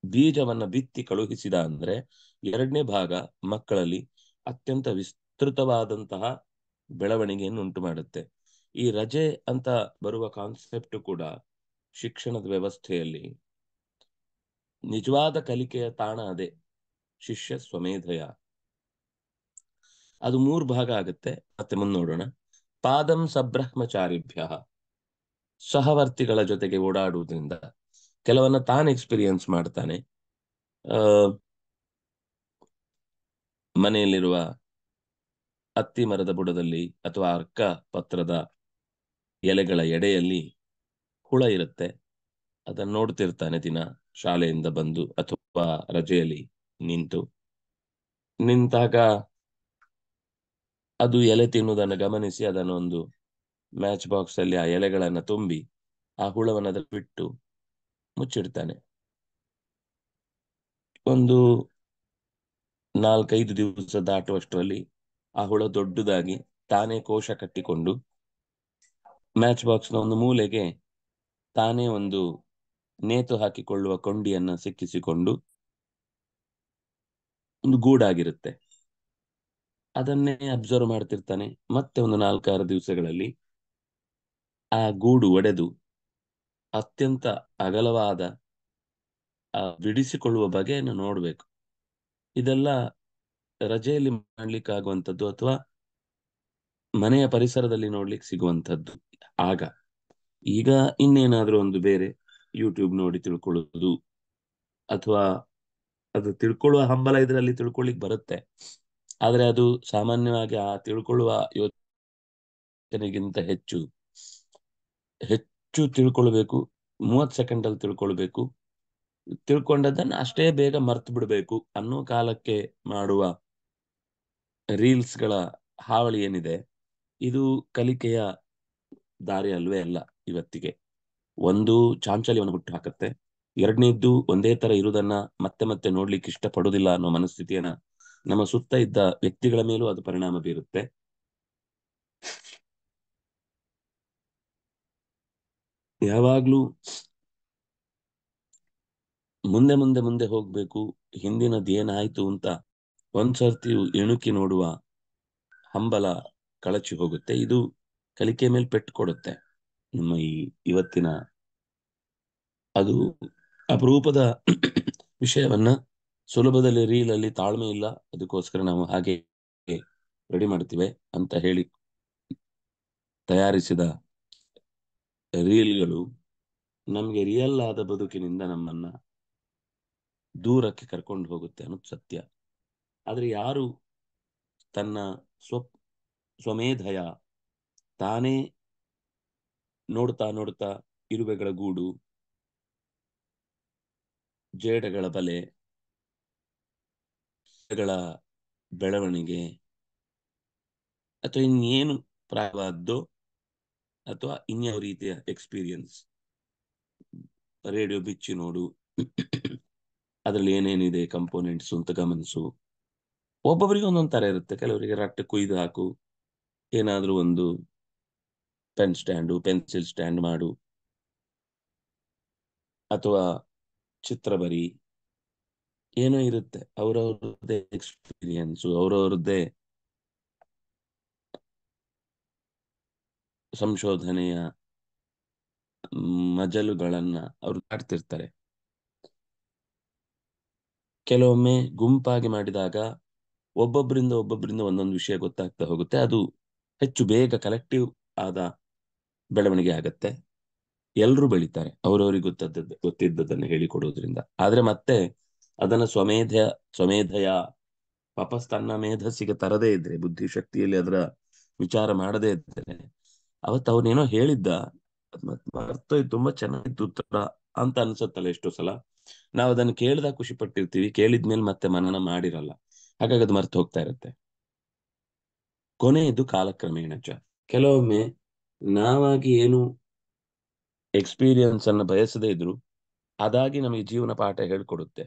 ಬೀಜವನ್ನ ಬಿತ್ತಿ ಕಳುಹಿಸಿದ ಅಂದ್ರೆ ಎರಡನೇ ಭಾಗ ಮಕ್ಕಳಲ್ಲಿ ಅತ್ಯಂತ ವಿಸ್ತೃತವಾದಂತಹ ಬೆಳವಣಿಗೆಯನ್ನು ಉಂಟು ಮಾಡುತ್ತೆ. ಈ ರಜೆ ಅಂತ ಬರುವ ಕಾನ್ಸೆಪ್ಟ್ ಕೂಡ ಶಿಕ್ಷಣದ ವ್ಯವಸ್ಥೆಯಲ್ಲಿ ನಿಜವಾದ ಕಲಿಕೆಯ ತಾಣ ಅದೇ, ಶಿಷ್ಯ ಸ್ವಮೇಧಯ. ಅದು 3 ಭಾಗ ಆಗುತ್ತೆ. ಮತ್ತೆ ಮುಂದೆ ನೋಡೋಣ. ಪಾದಂ ಸಬ್ರಹ್ಮಚಾರಿಭ್ಯ, ಸಹವರ್ತಿಗಳ ಜೊತೆಗೆ ಓಡಾಡುವುದರಿಂದ ಕೆಲವನ್ನ ತಾನು ಎಕ್ಸ್ಪೀರಿಯನ್ಸ್ ಮಾಡ್ತಾನೆ. ಆ ಮನೆಯಲ್ಲಿರುವ ಅತ್ತಿ ಮರದ ಬುಡದಲ್ಲಿ ಅಥವಾ ಅರ್ಕ ಪತ್ರದ ಎಲೆಗಳ ಎಡೆಯಲ್ಲಿ ಹುಳ ಇರುತ್ತೆ, ಅದನ್ನ ನೋಡ್ತಿರ್ತಾನೆ ದಿನ ಶಾಲೆಯಿಂದ ಬಂದು ಅಥವಾ ರಜೆಯಲ್ಲಿ ನಿಂತಾಗ ಅದು ಎಲೆ ತಿನ್ನುವುದನ್ನು ಗಮನಿಸಿ ಅದನ್ನು ಒಂದು ಮ್ಯಾಚ್ ಬಾಕ್ಸ್ ಅಲ್ಲಿ ಆ ಎಲೆಗಳನ್ನ ತುಂಬಿ ಆ ಹುಳವನ್ನು ಅದ್ರ ಬಿಟ್ಟು ಮುಚ್ಚಿಡ್ತಾನೆ. ಒಂದು 4-5 ದಿವಸ ದಾಟುವಷ್ಟರಲ್ಲಿ ಆ ಹುಳ ದೊಡ್ಡದಾಗಿ ತಾನೇ ಕೋಶ ಕಟ್ಟಿಕೊಂಡು ಮ್ಯಾಚ್ ಬಾಕ್ಸ್ನ ಒಂದು ಮೂಲೆಗೆ ತಾನೇ ಒಂದು ನೇತು ಹಾಕಿಕೊಳ್ಳುವ ಕೊಂಡಿಯನ್ನ ಸಿಕ್ಕಿಸಿಕೊಂಡು ಒಂದು ಗೂಡಾಗಿರುತ್ತೆ. ಅದನ್ನೇ ಅಬ್ಸರ್ವ್ ಮಾಡ್ತಿರ್ತಾನೆ. ಮತ್ತೆ ಒಂದು 4-6 ದಿವಸಗಳಲ್ಲಿ ಆ ಗೂಡು ಒಡೆದು ಅತ್ಯಂತ ಅಗಲವಾದ ಬಿಡಿಸಿಕೊಳ್ಳುವ ಬಗೆಯನ್ನು ನೋಡ್ಬೇಕು. ಇದೆಲ್ಲ ರಜೆಯಲ್ಲಿ ಮಾಡ್ಲಿಕ್ಕಾಗುವಂಥದ್ದು ಅಥವಾ ಮನೆಯ ಪರಿಸರದಲ್ಲಿ ನೋಡ್ಲಿಕ್ಕೆ ಸಿಗುವಂಥದ್ದು. ಈಗ ಇನ್ನೇನಾದ್ರೂ ಒಂದು ಬೇರೆ ಯೂಟ್ಯೂಬ್ ನೋಡಿ ತಿಳ್ಕೊಳ್ಳೋದು ಅಥವಾ ಅದು ತಿಳ್ಕೊಳ್ಳುವ ಹಂಬಲ ಇದರಲ್ಲಿ ತಿಳ್ಕೊಳ್ಳಿಕ್ ಬರುತ್ತೆ. ಆದ್ರೆ ಅದು ಸಾಮಾನ್ಯವಾಗಿ ಆ ತಿಳ್ಕೊಳ್ಳುವ ಯೋಚನೆಗಿಂತ ಹೆಚ್ಚು ತಿಳ್ಕೊಳ್ಬೇಕು. 30 ಸೆಕೆಂಡ್ ಅಲ್ಲಿ ತಿಳ್ಕೊಳ್ಬೇಕು. ತಿಳ್ಕೊಂಡದನ್ನ ಅಷ್ಟೇ ಬೇಗ ಮರ್ತು ಬಿಡ್ಬೇಕು ಅನ್ನೋ ಕಾಲಕ್ಕೆ ಮಾಡುವ ರೀಲ್ಸ್ ಗಳ ಹಾವಳಿ ಏನಿದೆ, ಇದು ಕಲಿಕೆಯ ದಾರಿ ಅಲ್ವೇ ಅಲ್ಲ. ಇವತ್ತಿಗೆ ಒಂದು ಚಾಂಚಲ್ಯವನ್ನು ಹುಟ್ಟು ಹಾಕತ್ತೆ. ಎರಡನೇದ್ದು ಒಂದೇ ತರ ಇರುವುದನ್ನ ಮತ್ತೆ ಮತ್ತೆ ನೋಡ್ಲಿಕ್ಕೆ ಇಷ್ಟಪಡುವುದಿಲ್ಲ ಅನ್ನೋ ಮನಸ್ಥಿತಿಯನ್ನ ನಮ್ಮ ಸುತ್ತ ಇದ್ದ ವ್ಯಕ್ತಿಗಳ ಮೇಲೂ ಅದು ಪರಿಣಾಮ ಬೀರುತ್ತೆ. ಯಾವಾಗ್ಲೂ ಮುಂದೆ ಹೋಗ್ಬೇಕು, ಹಿಂದಿನದ್ದು ಏನಾಯ್ತು ಅಂತ ಒಂದ್ಸರ್ತಿ ಇಣುಕಿ ನೋಡುವ ಹಂಬಲ ಕಳಚಿ ಹೋಗುತ್ತೆ. ಇದು ಕಲಿಕೆ ಮೇಲೆ ಪೆಟ್ಟು ಕೊಡುತ್ತೆ. ನಮ್ಮ ಇವತ್ತಿನ ಅದು ಅಪರೂಪದ ವಿಷಯವನ್ನ ಸುಲಭದಲ್ಲಿ ರೀಲಲ್ಲಿ ತಾಳ್ಮೆ ಇಲ್ಲ, ಅದಕ್ಕೋಸ್ಕರ ನಾವು ಹಾಗೆ ರೆಡಿ ಮಾಡ್ತೀವಿ ಅಂತ ಹೇಳಿ ತಯಾರಿಸಿದ ರೀಲ್ಗಳು ನಮ್ಗೆ ರಿಯಲ್ ಆದ ಬದುಕಿನಿಂದ ನಮ್ಮನ್ನ ದೂರಕ್ಕೆ ಕರ್ಕೊಂಡು ಹೋಗುತ್ತೆ ಅನ್ನೋದು ಸತ್ಯ. ಆದ್ರೆ ಯಾರು ತನ್ನ ಸ್ವಮೇಧಯ ತಾನೇ ನೋಡ್ತಾ ನೋಡ್ತಾ ಇರುವೆಗಳ ಗೂಡು, ಜೇಡಗಳ ಬಲೆ, ಗಳ ಬೆಳವಣಿಗೆ ಅಥವಾ ಇನ್ನೇನು ಪ್ರಾಯವಾದ್ದು ಅಥವಾ ಇನ್ಯಾವ ರೀತಿಯ ಎಕ್ಸ್ಪೀರಿಯನ್ಸ್, ರೇಡಿಯೋ ಬಿಚ್ಚಿ ನೋಡು, ಅದ್ರಲ್ಲಿ ಏನೇನಿದೆ ಕಂಪೋನೆಂಟ್ಸ್ ಅಂತ ಗಮನಿಸು. ಒಬ್ಬೊಬ್ಬರಿಗೆ ಒಂದೊಂದ್ ತರ ಇರುತ್ತೆ. ಕೆಲವರಿಗೆ ರಟ್ಟೆ ಕುಯ್ದು ಹಾಕು, ಏನಾದ್ರೂ ಒಂದು ಪೆನ್ ಸ್ಟ್ಯಾಂಡು ಪೆನ್ಸಿಲ್ ಸ್ಟ್ಯಾಂಡ್ ಮಾಡು, ಅಥವಾ ಚಿತ್ರ ಬರಿ, ಏನೋ ಇರುತ್ತೆ. ಅವರವ್ರದ್ದೇ ಎಕ್ಸ್ಪೀರಿಯನ್ಸು, ಅವರವ್ರದ್ದೇ ಸಂಶೋಧನೆಯ ಮಜಲುಗಳನ್ನ ಅವ್ರು ಮಾಡ್ತಿರ್ತಾರೆ. ಕೆಲವೊಮ್ಮೆ ಗುಂಪಾಗಿ ಮಾಡಿದಾಗ ಒಬ್ಬೊಬ್ಬರಿಂದ ಒಂದೊಂದು ವಿಷಯ ಗೊತ್ತಾಗ್ತಾ ಹೋಗುತ್ತೆ. ಅದು ಹೆಚ್ಚು ಬೇಗ ಕಲೆಕ್ಟಿವ್ ಆದ ಬೆಳವಣಿಗೆ ಆಗತ್ತೆ. ಎಲ್ರೂ ಬೆಳಿತಾರೆ ಅವ್ರವ್ರಿಗೆ ಗೊತ್ತಿದ್ದದನ್ನು ಹೇಳಿಕೊಡೋದ್ರಿಂದ. ಆದ್ರೆ ಮತ್ತೆ ಅದನ್ನ ಸ್ವಮೇಧಯ ವಾಪಸ್ ತನ್ನ ಮೇಧಸ್ಸಿಗೆ ತರದೇ ಇದ್ರೆ, ಬುದ್ಧಿಶಕ್ತಿಯಲ್ಲಿ ಅದರ ವಿಚಾರ ಮಾಡದೇ ಇದ್ರೆ, ಅವತ್ತು ಅವನೇನೋ ಹೇಳಿದ್ದ ಮರ್ತೋಯ್ತು, ತುಂಬಾ ಚೆನ್ನಾಗಿತ್ತು ಉತ್ತರ ಅಂತ ಅನ್ಸತ್ತಲ್ಲ ಎಷ್ಟೋ ಸಲ. ನಾವು ಅದನ್ನು ಕೇಳಿದಾಗ ಖುಷಿ ಪಟ್ಟಿರ್ತೀವಿ, ಕೇಳಿದ್ಮೇಲೆ ಮತ್ತೆ ಮನನ ಮಾಡಿರಲ್ಲ, ಹಾಗಾಗಿ ಅದು ಮರ್ತು ಹೋಗ್ತಾ ಇರುತ್ತೆ. ಕೊನೆಯದು ಕಾಲಕ್ರಮೇಣ ಕೆಲವೊಮ್ಮೆ ನಾವಾಗಿ ಏನು ಎಕ್ಸ್ಪೀರಿಯನ್ಸ್ ಅನ್ನು ಬಯಸದೇ ಇದ್ರು ಅದಾಗಿ ನಮಗೆ ಜೀವನ ಪಾಠ ಹೇಳ್ಕೊಡುತ್ತೆ.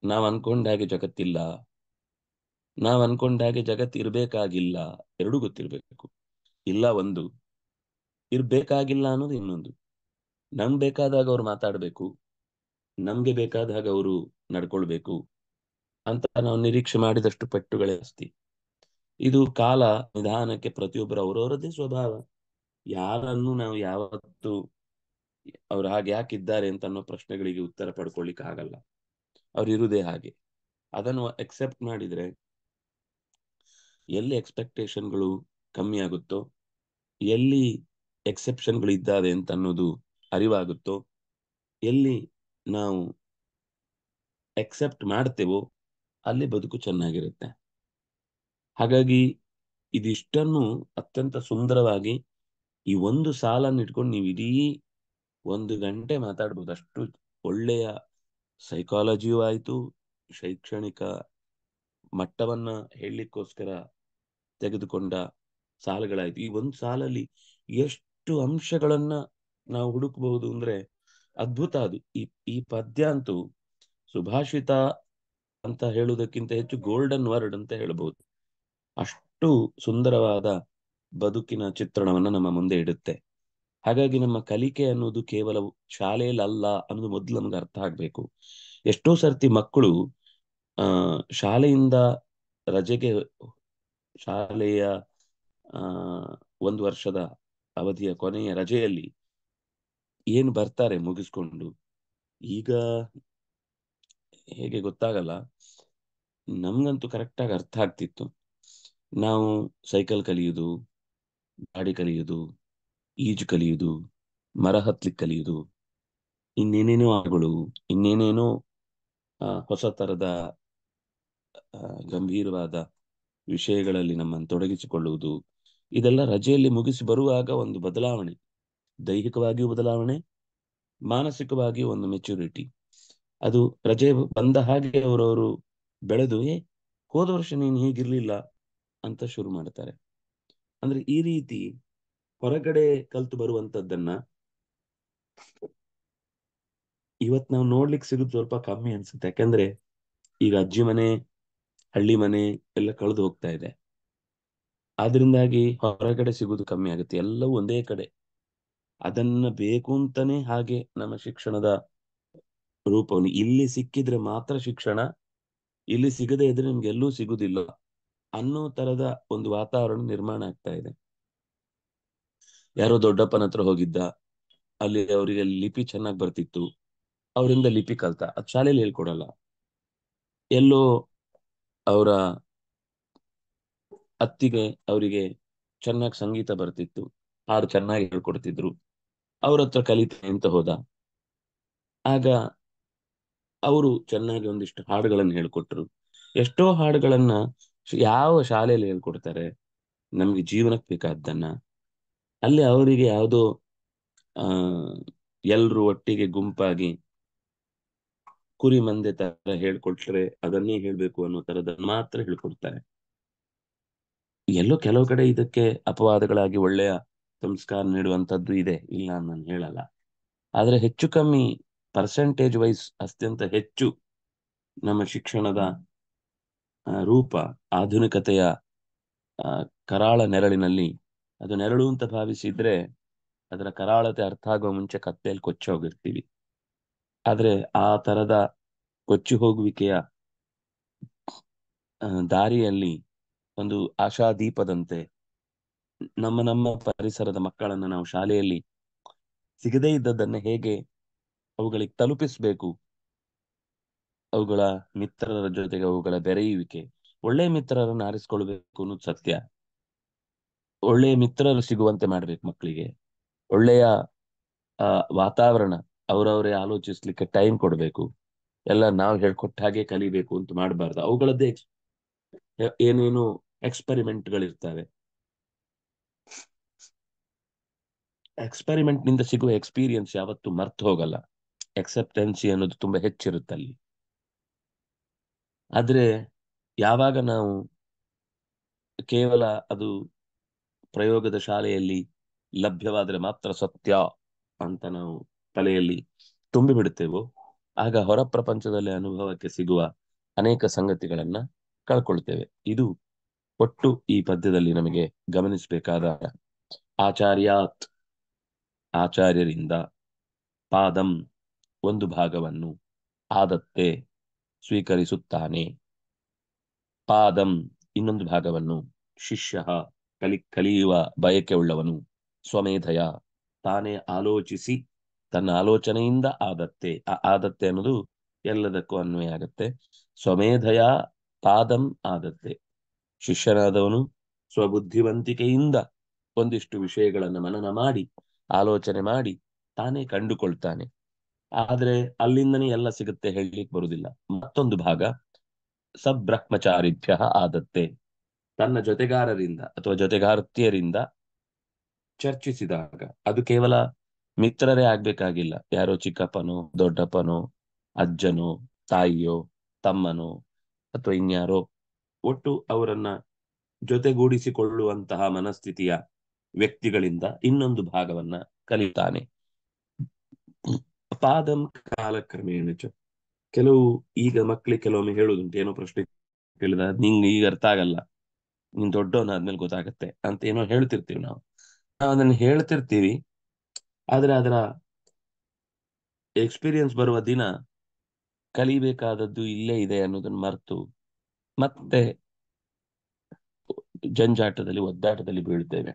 ನಾವ್ ಅನ್ಕೊಂಡ ಹಾಗೆ ಜಗತ್ತಿಲ್ಲ, ನಾವ್ ಅನ್ಕೊಂಡ ಹಾಗೆ ಜಗತ್ತು ಇರ್ಬೇಕಾಗಿಲ್ಲ, ಎರಡೂ ಗೊತ್ತಿರ್ಬೇಕು. ಇಲ್ಲ ಒಂದು, ಇರ್ಬೇಕಾಗಿಲ್ಲ ಅನ್ನೋದು ಇನ್ನೊಂದು. ನಮ್ಗೆ ಬೇಕಾದಾಗ ಅವ್ರು ಮಾತಾಡ್ಬೇಕು, ನಮ್ಗೆ ಬೇಕಾದ ಹಾಗೆ ಅವರು ನಡ್ಕೊಳ್ಬೇಕು ಅಂತ ನಾವು ನಿರೀಕ್ಷೆ ಮಾಡಿದಷ್ಟು ಪೆಟ್ಟುಗಳೇ ಜಾಸ್ತಿ. ಇದು ಕಾಲ ನಿಧಾನಕ್ಕೆ ಪ್ರತಿಯೊಬ್ಬರು ಅವರವರದೇ ಸ್ವಭಾವ. ಯಾರನ್ನು ನಾವು ಯಾವತ್ತು ಅವ್ರು ಹಾಗೆ ಯಾಕಿದ್ದಾರೆ ಅಂತ ಅನ್ನೋ ಪ್ರಶ್ನೆಗಳಿಗೆ ಉತ್ತರ ಪಡ್ಕೊಳ್ಳಿಕ್ಕೆ ಆಗಲ್ಲ. ಅವ್ರು ಇರುವುದೇ ಹಾಗೆ. ಅದನ್ನು ಅಕ್ಸೆಪ್ಟ್ ಮಾಡಿದ್ರೆ ಎಲ್ಲಿ ಎಕ್ಸ್ಪೆಕ್ಟೇಷನ್ಗಳು ಕಮ್ಮಿ ಆಗುತ್ತೋ, ಎಲ್ಲಿ ಎಕ್ಸೆಪ್ಷನ್ಗಳು ಇದ್ದಾವೆ ಅಂತ ಅನ್ನೋದು ಅರಿವಾಗುತ್ತೋ, ಎಲ್ಲಿ ನಾವು ಎಕ್ಸೆಪ್ಟ್ ಮಾಡ್ತೇವೋ ಅಲ್ಲಿ ಬದುಕು ಚೆನ್ನಾಗಿರುತ್ತೆ. ಹಾಗಾಗಿ ಇದಿಷ್ಟನ್ನು ಅತ್ಯಂತ ಸುಂದರವಾಗಿ ಈ ಒಂದು ಸಾಲನ್ನು ಇಟ್ಕೊಂಡು ನೀವು ಇಡೀ 1 ಗಂಟೆ ಮಾತಾಡ್ಬೋದು. ಅಷ್ಟು ಒಳ್ಳೆಯ ಸೈಕಾಲಜಿಯೂ ಆಯ್ತು, ಶೈಕ್ಷಣಿಕ ಮಟ್ಟವನ್ನ ಹೇಳಲಿಕ್ಕೋಸ್ಕರ ತೆಗೆದುಕೊಂಡ ಸಾಲುಗಳಾಯ್ತು. ಈ ಒಂದು ಸಾಲಲ್ಲಿ ಎಷ್ಟು ಅಂಶಗಳನ್ನ ನಾವು ಹುಡುಕಬಹುದು ಅಂದ್ರೆ ಅದ್ಭುತ. ಅದು ಈ ಪದ್ಯ ಅಂತೂ ಸುಭಾಷಿತ ಅಂತ ಹೇಳುವುದಕ್ಕಿಂತ ಹೆಚ್ಚು ಗೋಲ್ಡನ್ ವರ್ಡ್ ಅಂತ ಹೇಳಬಹುದು. ಅಷ್ಟು ಸುಂದರವಾದ ಬದುಕಿನ ಚಿತ್ರಣವನ್ನ ನಮ್ಮ ಮುಂದೆ ಇಡುತ್ತೆ. ಹಾಗಾಗಿ ನಮ್ಮ ಕಲಿಕೆ ಅನ್ನೋದು ಕೇವಲ ಶಾಲೆಯಲ್ಲಿ ಅಲ್ಲ ಅನ್ನೋದು ಮೊದಲು ನಮ್ಗೆ ಅರ್ಥ ಆಗ್ಬೇಕು. ಎಷ್ಟೋ ಸರ್ತಿ ಮಕ್ಕಳು ಶಾಲೆಯಿಂದ ರಜೆಗೆ, ಶಾಲೆಯ 1 ವರ್ಷದ ಅವಧಿಯ ಕೊನೆಯ ರಜೆಯಲ್ಲಿ ಏನು ಬರ್ತಾರೆ ಮುಗಿಸ್ಕೊಂಡು, ಈಗ ಹೇಗೆ ಗೊತ್ತಾಗಲ್ಲ, ನಮ್ಗಂತೂ ಕರೆಕ್ಟಾಗಿ ಅರ್ಥ ಆಗ್ತಿತ್ತು. ನಾವು ಸೈಕಲ್ ಕಲಿಯುವುದು, ಗಾಡಿ ಕಲಿಯುವುದು, ಈಜು ಕಲಿಯುವುದು, ಮರ ಹತ್ಲಿಕ್ಕೆ ಕಲಿಯುವುದು, ಇನ್ನೇನೇನೋ ಆಗಳು, ಇನ್ನೇನೇನೋ ಹೊಸ ತರದ ಗಂಭೀರವಾದ ವಿಷಯಗಳಲ್ಲಿ ನಮ್ಮನ್ನು ತೊಡಗಿಸಿಕೊಳ್ಳುವುದು, ಇದೆಲ್ಲ ರಜೆಯಲ್ಲಿ ಮುಗಿಸಿ ಬರುವಾಗ ಒಂದು ಬದಲಾವಣೆ, ದೈಹಿಕವಾಗಿಯೂ ಬದಲಾವಣೆ, ಮಾನಸಿಕವಾಗಿಯೂ ಒಂದು ಮೆಚುರಿಟಿ. ಅದು ರಜೆ ಬಂದ ಹಾಗೆ ಅವರವರು ಬೆಳೆದು ಹೋದ ವರ್ಷ ನೀನು ಹೀಗಿರ್ಲಿಲ್ಲ ಅಂತ ಶುರು ಮಾಡ್ತಾರೆ. ಅಂದ್ರೆ ಈ ರೀತಿ ಹೊರಗಡೆ ಕಲ್ತು ಬರುವಂತದ್ದನ್ನ ಇವತ್ ನಾವು ನೋಡ್ಲಿಕ್ಕೆ ಸಿಗುದು ಸ್ವಲ್ಪ ಕಮ್ಮಿ ಅನ್ಸುತ್ತೆ. ಯಾಕಂದ್ರೆ ಈಗ ಅಜ್ಜಿ ಮನೆ, ಹಳ್ಳಿ ಮನೆ ಎಲ್ಲ ಕಳೆದು ಹೋಗ್ತಾ ಇದೆ. ಆದ್ರಿಂದಾಗಿ ಹೊರಗಡೆ ಸಿಗುದು ಕಮ್ಮಿ ಆಗುತ್ತೆ, ಎಲ್ಲವೂ ಒಂದೇ ಕಡೆ. ಅದನ್ನ ಬೇಕು ಅಂತಾನೆ ಹಾಗೆ ನಮ್ಮ ಶಿಕ್ಷಣದ ರೂಪವನ್ನು ಇಲ್ಲಿ ಸಿಕ್ಕಿದ್ರೆ ಮಾತ್ರ ಶಿಕ್ಷಣ, ಇಲ್ಲಿ ಸಿಗದೆ ಇದ್ರೆ ನಿಮ್ಗೆ ಎಲ್ಲೂ ಸಿಗುದಿಲ್ಲ ಅನ್ನೋ ತರದ ಒಂದು ವಾತಾವರಣ ನಿರ್ಮಾಣ ಆಗ್ತಾ ಇದೆ. ಯಾರೋ ದೊಡ್ಡಪ್ಪನ ಹತ್ರ ಹೋಗಿದ್ದ, ಅಲ್ಲಿ ಅವರಿಗೆ ಲಿಪಿ ಚೆನ್ನಾಗಿ ಬರ್ತಿತ್ತು, ಅವರಿಂದ ಲಿಪಿ ಕಲ್ತ. ಅದ್ ಶಾಲೆಯಲ್ಲಿ ಹೇಳ್ಕೊಡಲ್ಲ. ಎಲ್ಲೋ ಅವರ ಅತ್ತಿಗೆ ಅವರಿಗೆ ಚೆನ್ನಾಗಿ ಸಂಗೀತ ಬರ್ತಿತ್ತು, ಹಾಡು ಚೆನ್ನಾಗಿ ಹೇಳ್ಕೊಡ್ತಿದ್ರು, ಅವ್ರ ಹತ್ರ ಕಲಿತೆ ಅಂತ ಹೋದ. ಆಗ ಅವರು ಚೆನ್ನಾಗಿ ಒಂದಿಷ್ಟು ಹಾಡುಗಳನ್ನು ಹೇಳ್ಕೊಟ್ರು. ಎಷ್ಟೋ ಹಾಡುಗಳನ್ನ ಯಾವ ಶಾಲೆಯಲ್ಲಿ ಹೇಳ್ಕೊಡ್ತಾರೆ? ನಮ್ಗೆ ಜೀವನಕ್ಕೆ ಬೇಕಾದ್ದನ್ನ. ಅಲ್ಲಿ ಅವರಿಗೆ ಯಾವುದೋ ಆ ಎಲ್ರು ಒಟ್ಟಿಗೆ ಗುಂಪಾಗಿ ಕುರಿ ಮಂದೆ ತರ ಹೇಳ್ಕೊಟ್ರೆ ಅದನ್ನೇ ಹೇಳ್ಬೇಕು ಅನ್ನೋ ತರದನ್ನ ಮಾತ್ರ ಹೇಳ್ಕೊಡ್ತಾರೆ. ಎಲ್ಲೋ ಕೆಲವು ಕಡೆ ಇದಕ್ಕೆ ಅಪವಾದಗಳಾಗಿ ಒಳ್ಳೆಯ ಸಂಸ್ಕಾರ ನೀಡುವಂತದ್ದು ಇದೆ, ಇಲ್ಲ ನಾನು ಹೇಳಲ್ಲ. ಆದ್ರೆ ಹೆಚ್ಚು ಕಮ್ಮಿ ಪರ್ಸೆಂಟೇಜ್ ವೈಸ್ ಅತ್ಯಂತ ಹೆಚ್ಚು ನಮ್ಮ ಶಿಕ್ಷಣದ ರೂಪ ಆಧುನಿಕತೆಯ ಕರಾಳ ನೆರಳಿನಲ್ಲಿ, ಅದು ನೆರಳು ಅಂತ ಭಾವಿಸಿದ್ರೆ ಅದರ ಕರಾಳತೆ ಅರ್ಥ ಆಗುವ ಮುಂಚೆ ಕತ್ತೆಯಲ್ಲಿ ಕೊಚ್ಚಿ ಹೋಗಿರ್ತೀವಿ. ಆದ್ರೆ ಆ ತರದ ಕೊಚ್ಚಿ ಹೋಗುವಿಕೆಯ ದಾರಿಯಲ್ಲಿ ಒಂದು ಆಶಾದೀಪದಂತೆ ನಮ್ಮ ಪರಿಸರದ ಮಕ್ಕಳನ್ನ ನಾವು ಶಾಲೆಯಲ್ಲಿ ಸಿಗದೇ ಇದ್ದದ್ದನ್ನ ಹೇಗೆ ಅವುಗಳಿಗೆ ತಲುಪಿಸ್ಬೇಕು, ಅವುಗಳ ಮಿತ್ರರ ಜೊತೆಗೆ ಅವುಗಳ ಬೆರೆಯುವಿಕೆ. ಒಳ್ಳೆಯ ಮಿತ್ರರನ್ನು ಆರಿಸ್ಕೊಳ್ಬೇಕು ಅನ್ನೋದು ಸತ್ಯ. ಒಳ್ಳೆಯ ಮಿತ್ರರು ಸಿಗುವಂತೆ ಮಾಡ್ಬೇಕು ಮಕ್ಕಳಿಗೆ. ಒಳ್ಳೆಯ ವಾತಾವರಣ, ಅವರವರೇ ಆಲೋಚಿಸ್ಲಿಕ್ಕೆ ಟೈಮ್ ಕೊಡ್ಬೇಕು. ಎಲ್ಲ ನಾವು ಹೇಳ್ಕೊಟ್ಟ ಹಾಗೆ ಕಲಿಬೇಕು ಅಂತ ಮಾಡಬಾರ್ದು. ಅವುಗಳದ್ದೇ ಏನೇನು ಎಕ್ಸ್ಪೆರಿಮೆಂಟ್ಗಳಿರ್ತವೆ. ಎಕ್ಸ್ಪೆರಿಮೆಂಟ್ ನಿಂದ ಸಿಗುವ ಎಕ್ಸ್ಪೀರಿಯನ್ಸ್ ಯಾವತ್ತೂ ಮರ್ತು ಹೋಗಲ್ಲ. ಎಕ್ಸೆಪ್ಟೆನ್ಸಿ ಅನ್ನೋದು ತುಂಬಾ ಹೆಚ್ಚಿರುತ್ತೆ ಅಲ್ಲಿ. ಆದ್ರೆ ಯಾವಾಗ ನಾವು ಕೇವಲ ಅದು ಪ್ರಯೋಗದ ಶಾಲೆಯಲ್ಲಿ ಲಭ್ಯವಾದ್ರೆ ಮಾತ್ರ ಸತ್ಯ ಅಂತ ನಾವು ತಲೆಯಲ್ಲಿ ತುಂಬಿ ಬಿಡುತ್ತೇವೋ, ಆಗ ಹೊರ ಪ್ರಪಂಚದಲ್ಲಿ ಅನುಭವಕ್ಕೆ ಸಿಗುವ ಅನೇಕ ಸಂಗತಿಗಳನ್ನ ಕಳ್ಕೊಳ್ತೇವೆ. ಇದು ಒಟ್ಟು ಈ ಪದ್ಯದಲ್ಲಿ ನಮಗೆ ಗಮನಿಸಬೇಕಾದ ಆಚಾರ್ಯಾತ್, ಆಚಾರ್ಯರಿಂದ, ಪಾದಂ ಒಂದು ಭಾಗವನ್ನು, ಆದತ್ತೆ ಸ್ವೀಕರಿಸುತ್ತಾನೆ, ಪಾದಂ ಇನ್ನೊಂದು ಭಾಗವನ್ನು, ಶಿಷ್ಯ ಕಲಿಯುವ ಬಯಕೆ ಉಳ್ಳವನು, ಸ್ವಮೇಧಯ ತಾನೇ ಆಲೋಚಿಸಿ ತನ್ನ ಆಲೋಚನೆಯಿಂದ, ಆದತ್ತೆ ಆದತ್ತೆ ಅನ್ನೋದು ಎಲ್ಲದಕ್ಕೂ ಅನ್ವಯ ಆಗತ್ತೆ. ಸ್ವಮೇಧಯ ಪಾದಂ ಆದತ್ತೆ, ಶಿಷ್ಯನಾದವನು ಸ್ವಬುದ್ಧಿವಂತಿಕೆಯಿಂದ ಒಂದಿಷ್ಟು ವಿಷಯಗಳನ್ನು ಮನನ ಮಾಡಿ ಆಲೋಚನೆ ಮಾಡಿ ತಾನೇ ಕಂಡುಕೊಳ್ತಾನೆ. ಆದ್ರೆ ಅಲ್ಲಿಂದನೇ ಎಲ್ಲ ಸಿಗುತ್ತೆ ಹೇಳಲಿಕ್ಕೆ ಬರುವುದಿಲ್ಲ. ಮತ್ತೊಂದು ಭಾಗ ಸಬ್ರಹ್ಮಚಾರಿಭ್ಯ ಆದತ್ತೆ, ತನ್ನ ಜೊತೆಗಾರರಿಂದ ಅಥವಾ ಜೊತೆಗಾರ್ತಿಯರಿಂದ ಚರ್ಚಿಸಿದಾಗ, ಅದು ಕೇವಲ ಮಿತ್ರರೇ ಆಗ್ಬೇಕಾಗಿಲ್ಲ, ಯಾರೋ ಚಿಕ್ಕಪ್ಪನೋ ದೊಡ್ಡಪ್ಪನೋ ಅಜ್ಜನೋ ತಾಯಿಯೋ ತಮ್ಮನೋ ಅಥವಾ ಇನ್ಯಾರೋ, ಒಟ್ಟು ಅವರನ್ನ ಜೊತೆಗೂಡಿಸಿಕೊಳ್ಳುವಂತಹ ಮನಸ್ಥಿತಿಯ ವ್ಯಕ್ತಿಗಳಿಂದ ಇನ್ನೊಂದು ಭಾಗವನ್ನ ಕಲಿತಾನೆ. ಪಾದಂ ಕಾಲಕ್ರಮೇಣ ಚ, ಕೆಲವು ಈಗ ಮಕ್ಕಳಿಗೆ ಕೆಲವೊಮ್ಮೆ ಹೇಳುದುಂಟು, ಏನೋ ಪ್ರಶ್ನೆ ಕೇಳಿದ ನಿಂಗೆ ಈಗ ಅರ್ಥ ಆಗಲ್ಲ, ನೀನ್ ದೊಡ್ಡವನಾದ್ಮೇಲೆ ಗೊತ್ತಾಗತ್ತೆ ಅಂತ ಏನೋ ಹೇಳ್ತಿರ್ತೀವಿ ನಾವು ಅದನ್ನ ಹೇಳ್ತಿರ್ತೀವಿ. ಆದ್ರೆ ಅದರ ಎಕ್ಸ್ಪೀರಿಯನ್ಸ್ ಬರುವ ದಿನ ಕಲಿಬೇಕಾದದ್ದು ಇಲ್ಲೇ ಇದೆ ಅನ್ನೋದನ್ನ ಮರೆತು ಮತ್ತೆ ಜಂಜಾಟದಲ್ಲಿ ಒದ್ದಾಟದಲ್ಲಿ ಬೀಳ್ತೇವೆ.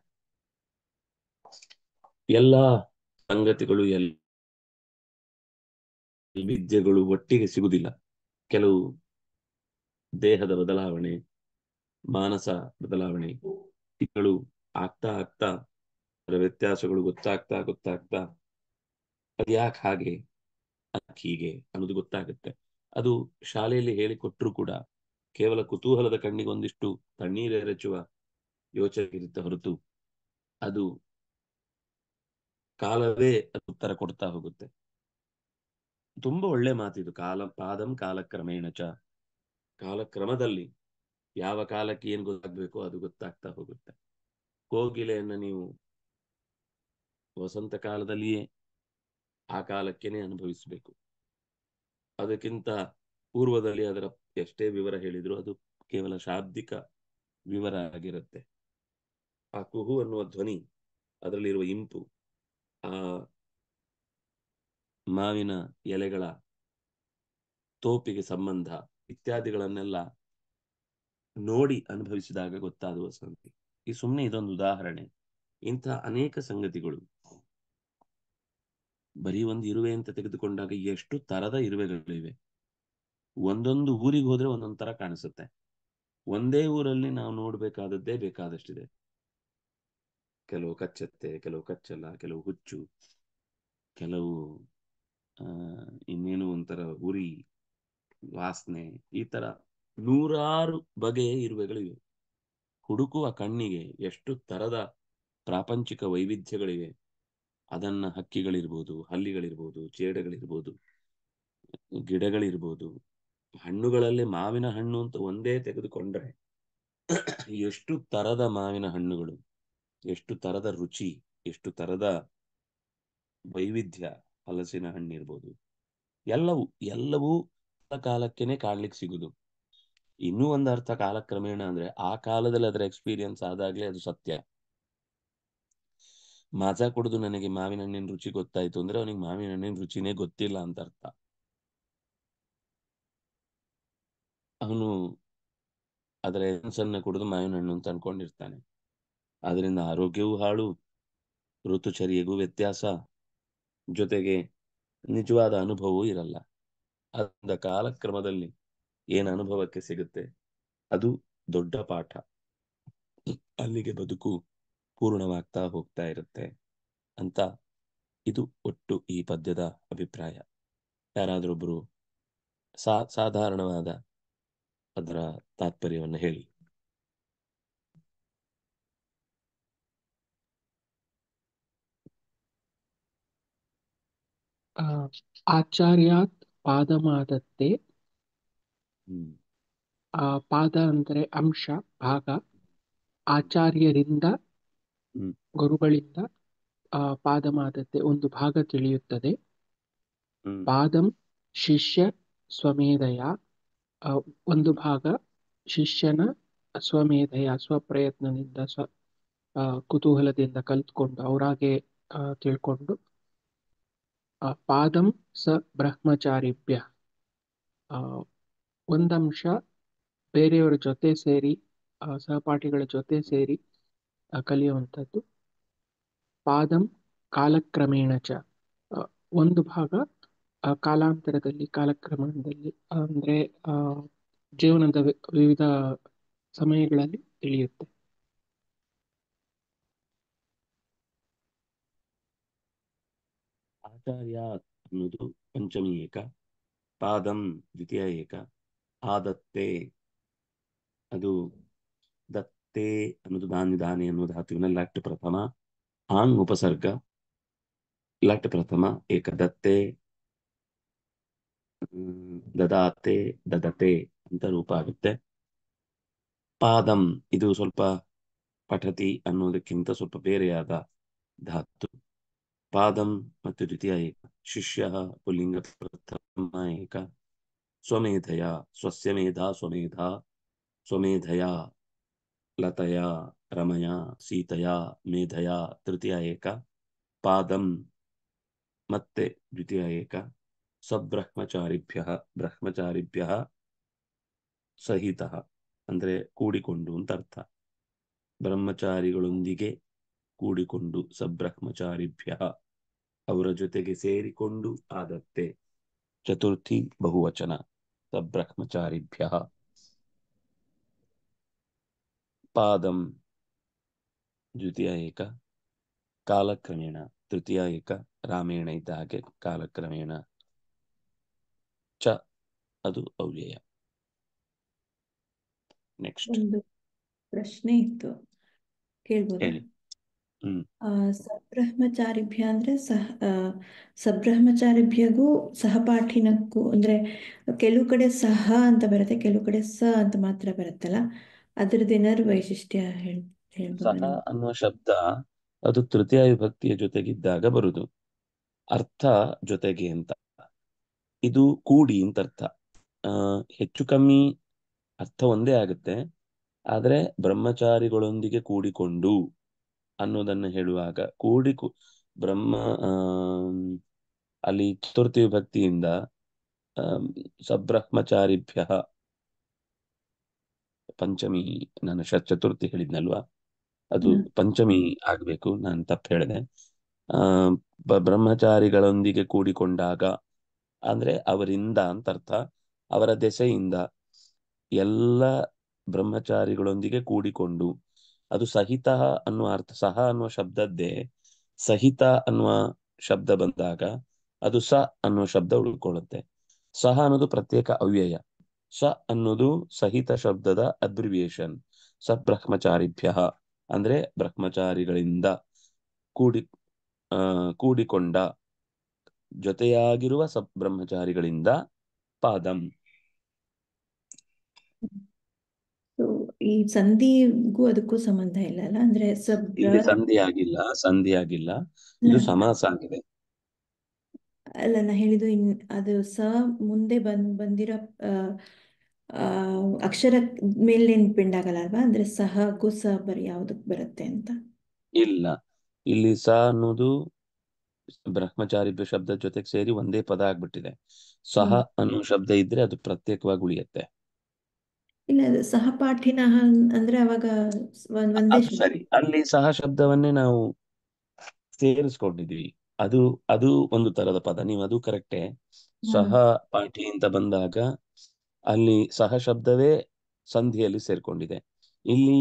ಎಲ್ಲಾ ಸಂಗತಿಗಳು, ಎಲ್ಲ ವಿದ್ಯೆಗಳು ಒಟ್ಟಿಗೆ ಸಿಗುದಿಲ್ಲ. ಕೆಲವು ದೇಹದ ಬದಲಾವಣೆ, ಮಾನಸ ಬದಲಾವಣೆ ಇವುಗಳು ಆಗ್ತಾ ಆಗ್ತಾ ಅದರ ವ್ಯತ್ಯಾಸಗಳು ಗೊತ್ತಾಗ್ತಾ ಗೊತ್ತಾಗ್ತಾ ಅದು ಯಾಕೆ ಹಾಗೆ ಹೀಗೆ ಅನ್ನೋದು ಗೊತ್ತಾಗುತ್ತೆ. ಅದು ಶಾಲೆಯಲ್ಲಿ ಹೇಳಿಕೊಟ್ರು ಕೂಡ ಕೇವಲ ಕುತೂಹಲದ ಕಣ್ಣಿಗೆ ಒಂದಿಷ್ಟು ತಣ್ಣೀರೆರಚುವ ಯೋಚನೆ ಇರುತ್ತೆ ಹೊರತು ಅದು ಕಾಲವೇ ಉತ್ತರ ಕೊಡ್ತಾ ಹೋಗುತ್ತೆ. ತುಂಬಾ ಒಳ್ಳೆ ಮಾತಿದು, ಪಾದಂ ಕಾಲಕ್ರಮೇಣ ಚ, ಕಾಲಕ್ರಮದಲ್ಲಿ ಯಾವ ಕಾಲಕ್ಕೆ ಏನ್ ಗೊತ್ತಾಗ್ಬೇಕು ಅದು ಗೊತ್ತಾಗ್ತಾ ಹೋಗುತ್ತೆ. ಕೋಗಿಲೆಯನ್ನ ನೀವು ವಸಂತ ಕಾಲದಲ್ಲಿಯೇ ಆ ಕಾಲಕ್ಕೇನೆ ಅನುಭವಿಸಬೇಕು. ಅದಕ್ಕಿಂತ ಪೂರ್ವದಲ್ಲಿ ಅದರ ಎಷ್ಟೇ ವಿವರ ಹೇಳಿದ್ರು ಅದು ಕೇವಲ ಶಾಬ್ದಿಕ ವಿವರ ಆಗಿರುತ್ತೆ. ಆ ಕುಹು ಅನ್ನುವ ಧ್ವನಿ, ಅದರಲ್ಲಿರುವ ಇಂಪು, ಆ ಮಾವಿನ ಎಲೆಗಳ ತೋಪಿಗೆ ಸಂಬಂಧ, ಇತ್ಯಾದಿಗಳನ್ನೆಲ್ಲ ನೋಡಿ ಅನುಭವಿಸಿದಾಗ ಗೊತ್ತಾಗುವ ಸಂಗತಿ. ಈ ಸುಮ್ಮನೆ ಇದೊಂದು ಉದಾಹರಣೆ. ಇಂಥ ಅನೇಕ ಸಂಗತಿಗಳು. ಬರೀ ಒಂದು ಇರುವೆ ಅಂತ ತೆಗೆದುಕೊಂಡಾಗ ಎಷ್ಟು ತರದ ಇರುವೆಗಳಿವೆ. ಒಂದೊಂದು ಊರಿಗೆ ಹೋದ್ರೆ ಒಂದೊಂದು ತರ ಕಾಣಿಸುತ್ತೆ. ಒಂದೇ ಊರಲ್ಲಿ ನಾವು ನೋಡ್ಬೇಕಾದದ್ದೇ ಬೇಕಾದಷ್ಟಿದೆ. ಕೆಲವು ಕಚ್ಚತ್ತೆ, ಕೆಲವು ಕಚ್ಚಲ್ಲ, ಕೆಲವು ಹುಚ್ಚು, ಕೆಲವು ಇನ್ನೇನು ಒಂಥರ ಉರಿ ವಾಸನೆ, ಈ ತರ ನೂರಾರು ಬಗೆಯ ಇರುವೆಗಳಿವೆ. ಹುಡುಕುವ ಕಣ್ಣಿಗೆ ಎಷ್ಟು ತರದ ಪ್ರಾಪಂಚಿಕ ವೈವಿಧ್ಯಗಳಿವೆ. ಅದನ್ನ ಹಕ್ಕಿಗಳಿರ್ಬೋದು, ಹಲ್ಲಿಗಳಿರ್ಬೋದು, ಚೇಡಗಳಿರ್ಬೋದು, ಗಿಡಗಳಿರ್ಬೋದು. ಹಣ್ಣುಗಳಲ್ಲಿ ಮಾವಿನ ಹಣ್ಣು ಅಂತ ಒಂದೇ ತೆಗೆದುಕೊಂಡ್ರೆ ಎಷ್ಟು ತರದ ಮಾವಿನ ಹಣ್ಣುಗಳು, ಎಷ್ಟು ತರದ ರುಚಿ, ಎಷ್ಟು ತರದ ವೈವಿಧ್ಯ. ಹಲಸಿನ ಹಣ್ಣಿರ್ಬೋದು, ಎಲ್ಲವೂ ಕಾಲಕ್ಕೇನೆ ಕಾಣ್ಲಿಕ್ಕೆ ಸಿಗುದು. ಇನ್ನೂ ಒಂದು ಅರ್ಥ ಕಾಲಕ್ರಮೇಣ ಅಂದ್ರೆ ಆ ಕಾಲದಲ್ಲಿ ಅದರ ಎಕ್ಸ್ಪೀರಿಯನ್ಸ್ ಆದಾಗ್ಲೇ ಅದು ಸತ್ಯ. ಮಾಜಾ ಕುಡಿದು ನನಗೆ ಮಾವಿನ ಹಣ್ಣಿನ ರುಚಿ ಗೊತ್ತಾಯ್ತು ಅಂದ್ರೆ ಅವನಿಗೆ ಮಾವಿನ ಹಣ್ಣಿನ ರುಚಿನೇ ಗೊತ್ತಿಲ್ಲ ಅಂತ ಅರ್ಥ. ಅವನು ಅದರ ಎನ್ಸನ್ನ ಕುಡಿದು ಮಾವಿನ ಹಣ್ಣು ಅಂತ ಅನ್ಕೊಂಡಿರ್ತಾನೆ. ಅದರಿಂದ ಆರೋಗ್ಯವೂ ಹಾಳು, ಋತುಚರ್ಯೆಗೂ ವ್ಯತ್ಯಾಸ, ಜೊತೆಗೆ ನಿಜವಾದ ಅನುಭವವೂ ಇರಲ್ಲ. ಅದರಿಂದ ಕಾಲಕ್ರಮದಲ್ಲಿ ಏನು ಅನುಭವಕ್ಕೆ ಸಿಗುತ್ತೆ ಅದು ದೊಡ್ಡ ಪಾಠ. ಅಲ್ಲಿಗೆ ಬದುಕು ಪೂರ್ಣವಾಗ್ತಾ ಹೋಗ್ತಾ ಇರುತ್ತೆ ಅಂತ ಇದು ಒಟ್ಟು ಈ ಪದ್ಯದ ಅಭಿಪ್ರಾಯ. ಯಾರಾದ್ರೊಬ್ರು ಸಾಧಾರಣವಾದ ಅದರ ತಾತ್ಪರ್ಯವನ್ನು ಹೇಳಿ. ಆಚಾರ್ಯಾತ್ ಪಾದಮಾದತ್ತೆ. ಪಾದ ಅಂದರೆ ಅಂಶ, ಭಾಗ. ಆಚಾರ್ಯರಿಂದ, ಗುರುಗಳಿಂದ ಪಾದಮಾದತ್ತೆ ಒಂದು ಭಾಗ ತಿಳಿಯುತ್ತದೆ. ಪಾದಂ ಶಿಷ್ಯ ಸ್ವಮೇಧಯ, ಒಂದು ಭಾಗ ಶಿಷ್ಯನ ಸ್ವಮೇಧಯ, ಸ್ವಪ್ರಯತ್ನದಿಂದ, ಕುತೂಹಲದಿಂದ ಕಲ್ತ್ಕೊಂಡು ಅವರಾಗೆ ತಿಳ್ಕೊಂಡು. ಪಾದಂ ಸ ಬ್ರಹ್ಮಚಾರಿಭ್ಯ, ಒಂದಂಶ ಬೇರೆಯವರ ಜೊತೆ ಸೇರಿ, ಸಹಪಾಠಿಗಳ ಜೊತೆ ಸೇರಿ ಕಲಿಯುವಂಥದ್ದು. ಪಾದಂ ಕಾಲಕ್ರಮೇಣ ಚ, ಒಂದು ಭಾಗ ಕಾಲಾಂತರದಲ್ಲಿ, ಕಾಲಕ್ರಮದಲ್ಲಿ ಅಂದ್ರೆ ಜೀವನದ ವಿವಿಧ ಸಮಯಗಳಲ್ಲಿ ತಿಳಿಯುತ್ತೆ. ಆಚಾರ್ಯ ಅನ್ನೋದು ಪಂಚಮಿ ಏಕ, ಪಾದಂ ದ್ವಿತೀಯ ಏಕ, ಆದತ್ತೆ ಅದು ದತ್ತೆ ಅನ್ನೋದು ದಾನಿ ದಾನಿ ಅನ್ನೋ ಧಾತುವಿನ ಲಟ್ ಪ್ರಥಮ, ಆಂಗ್ ಉಪಸರ್ಗ, ಲಟ್ ಪ್ರಥಮ ಏಕ ದತ್ತೆ, ದದಾತೆ ದದತೆ ಅಂತ ರೂಪ ಆಗುತ್ತೆ. ಪಾದಂ ಇದು ಸ್ವಲ್ಪ ಪಠತಿ ಅನ್ನೋದಕ್ಕಿಂತ ಸ್ವಲ್ಪ ಬೇರೆಯಾದ ಧಾತು. ಪಾದಂ ಮತ್ತು ದ್ವಿತೀಯ ಏಕ, ಶಿಷ್ಯ ಪುಲ್ಲಿಂಗ ಪ್ರಥಮ ಏಕ, ಸ್ವಮೇಧಯ ಸ್ವಸ್ಯ ಮೇಧಾ ಸ್ವಮೇಧಾ, ಸ್ವಮೇಧಯ ಲತಯ ರಮಯ ಸೀತಯ ಮೇಧಯ ತೃತೀಯ ಏಕ, ಪಾದಂ ಮತ್ತೆ ದ್ವಿತೀಯ ಏಕ, ಸಬ್ರಹ್ಮಚಾರಿಭ್ಯ ಬ್ರಹ್ಮಚಾರಿಭ್ಯ ಸಹಿತ ಅಂದ್ರೆ ಕೂಡಿಕೊಂಡು ಅಂತ ಅರ್ಥ. ಬ್ರಹ್ಮಚಾರಿಗಳೊಂದಿಗೆ ಕೂಡಿಕೊಂಡು, ಸಬ್ರಹ್ಮಚಾರಿಭ್ಯ ಅವರ ಜೊತೆಗೆ ಸೇರಿಕೊಂಡು, ಆದತ್ತೆ ಚತುರ್ಥಿ ಬಹುವಚನ, ಸಬ್ರಹ್ಮಚಾರಿಭ್ಯ. ಪಾದಂ ದ್ವಿತೀಯ ಏಕ, ಕಾಲಕ್ರಮೇಣ ತೃತೀಯ ಏಕ, ರಾಮೇಣ ಇದ್ದ ಹಾಗೆ ಕಾಲಕ್ರಮೇಣ, ಚ ಅದು ಅವ್ಯಯ. ನೆಕ್ಸ್ಟ್ ಒಂದು ಪ್ರಶ್ನೆ ಇತ್ತು, ಕೇಳ್ಬೋದಾ? ಹೇಳಿ. ಸಬ್ರಹ್ಮಚಾರಿಭ್ಯ ಅಂದ್ರೆ ಸಬ್ರಹ್ಮಚಾರಿಭ್ಯಗೂ ಸಹಪಾಠಿನಕ್ಕೂ ಅಂದ್ರೆ ಕೆಲವು ಕಡೆ ಸಹ ಅಂತ ಬರುತ್ತೆ, ಕೆಲವು ಕಡೆ ಸ ಅಂತ ಮಾತ್ರ ಬರುತ್ತಲ್ಲ, ಅದ್ರದ್ದು ಏನಾದ್ರು ವೈಶಿಷ್ಟ್ಯ ಹೇಳ್ಬೋದಾ ಸಹ ನಿಮ್ಗೆ? ಅನ್ನುವ ಶಬ್ದ ಅದು ತೃತೀಯ ವಿಭಕ್ತಿಯ ಜೊತೆಗಿದ್ದಾಗ ಬರುದು. ಅರ್ಥ ಜೊತೆಗೆ ಅಂತ, ಇದು ಕೂಡಿ ಅಂತ ಅರ್ಥ. ಹೆಚ್ಚು ಕಮ್ಮಿ ಅರ್ಥ ಒಂದೇ ಆಗುತ್ತೆ. ಆದ್ರೆ ಬ್ರಹ್ಮಚಾರಿಗಳೊಂದಿಗೆ ಕೂಡಿಕೊಂಡು ಅನ್ನೋದನ್ನ ಹೇಳುವಾಗ ಬ್ರಹ್ಮ ಅಲ್ಲಿ ಚತುರ್ಥಿ ವಿಭಕ್ತಿಯಿಂದ ಸಬ್ರಹ್ಮಚಾರಿಭ್ಯ ಪಂಚಮಿ, ನಾನು ಚತುರ್ಥಿ ಹೇಳಿದ್ನಲ್ವಾ, ಅದು ಹ್ಮ್. ಪಂಚಮಿ ಆಗ್ಬೇಕು, ನಾನು ತಪ್ಪು ಹೇಳಿದೆ. ಆ ಬ್ರಹ್ಮಚಾರಿಗಳೊಂದಿಗೆ ಕೂಡಿಕೊಂಡಾಗ ಅಂದ್ರೆ ಅವರಿಂದ ಅಂತ ಅರ್ಥ, ಅವರ ದೆಸೆಯಿಂದ ಎಲ್ಲ ಬ್ರಹ್ಮಚಾರಿಗಳೊಂದಿಗೆ ಕೂಡಿಕೊಂಡು, ಅದು ಸಹಿತ ಅನ್ನುವ ಅರ್ಥ, ಸಹ ಅನ್ನುವ ಶಬ್ದದ್ದೇ ಸಹಿತ ಅನ್ನುವ ಶಬ್ದ ಬಂದಾಗ ಅದು ಸ ಅನ್ನುವ ಶಬ್ದ ಉಳ್ಕೊಳ್ಳುತ್ತೆ. ಸಹ ಅನ್ನೋದು ಪ್ರತ್ಯೇಕ ಅವ್ಯಯ, ಸ ಅನ್ನೋದು ಸಹಿತ ಶಬ್ದದ ಅಬ್ರಿವಿಯೇಷನ್. ಸ ಬ್ರಹ್ಮಚಾರಿಭ್ಯ ಅಂದ್ರೆ ಬ್ರಹ್ಮಚಾರಿಗಳಿಂದ ಕೂಡಿಕೊಂಡ, ಜೊತೆಯಾಗಿರುವ ಬ್ರಹ್ಮಚಾರಿಗಳಿಂದ ಪಾದಂ. So, ಈ ಸಂಧಿಗೂ ಅದಕ್ಕೂ ಸಂಬಂಧ ಇಲ್ಲ ಅಲ್ಲ, ಅಂದ್ರೆ ಇಲ್ಲಿ ಸಂಧಿ ಆಗಿಲ್ಲ, ಇದು ಸಮಾಸ ಆಗಿದೆ. ಅಲ್ಲ, ನಾ ಹೇಳಿದ್ದು ಅದು ಮುಂದೆ ಬಂದಿರೋ ಅಕ್ಷರ ಮೇಲೆ ಡಿಪೆಂಡ್ ಆಗಲ್ಲ ಅಲ್ವಾ, ಅಂದ್ರೆ ಸಹ ಗುಸ ಬರೀ ಯಾವ್ದಕ್ ಬರುತ್ತೆ ಅಂತ. ಇಲ್ಲ, ಇಲ್ಲಿ ಸ ಅನ್ನೋದು ಬ್ರಹ್ಮಚಾರಿ ಶಬ್ದ ಜೊತೆಗೆ ಸೇರಿ ಒಂದೇ ಪದ ಆಗ್ಬಿಟ್ಟಿದೆ. ಸಹ ಅನ್ನೋ ಶಬ್ದ ಇದ್ರೆ ಅದು ಪ್ರತ್ಯೇಕವಾಗಿ ಉಳಿಯುತ್ತೆ. ಇಲ್ಲ, ಅದು ಸಹಪಾಠಿನ ಅಂದ್ರೆ ಅವಾಗ ಒಂದೇ ಅದು ಸರಿ, ಅಲ್ಲಿ ಸಹ ಶಬ್ದವನ್ನೇ ನಾವು ಸೇರಿಸ್ಕೊಂಡಿದ್ವಿ. ಅದು ಅದು ಒಂದು ತರದ ಪದ, ನೀವು ಅದು ಕರೆಕ್ಟೇ. ಸಹ ಪಾಠಿ ಅಂತ ಬಂದಾಗ ಅಲ್ಲಿ ಸಹ ಶಬ್ದವೇ ಸಂಧಿಯಲ್ಲಿ ಸೇರ್ಕೊಂಡಿದೆ. ಇಲ್ಲಿ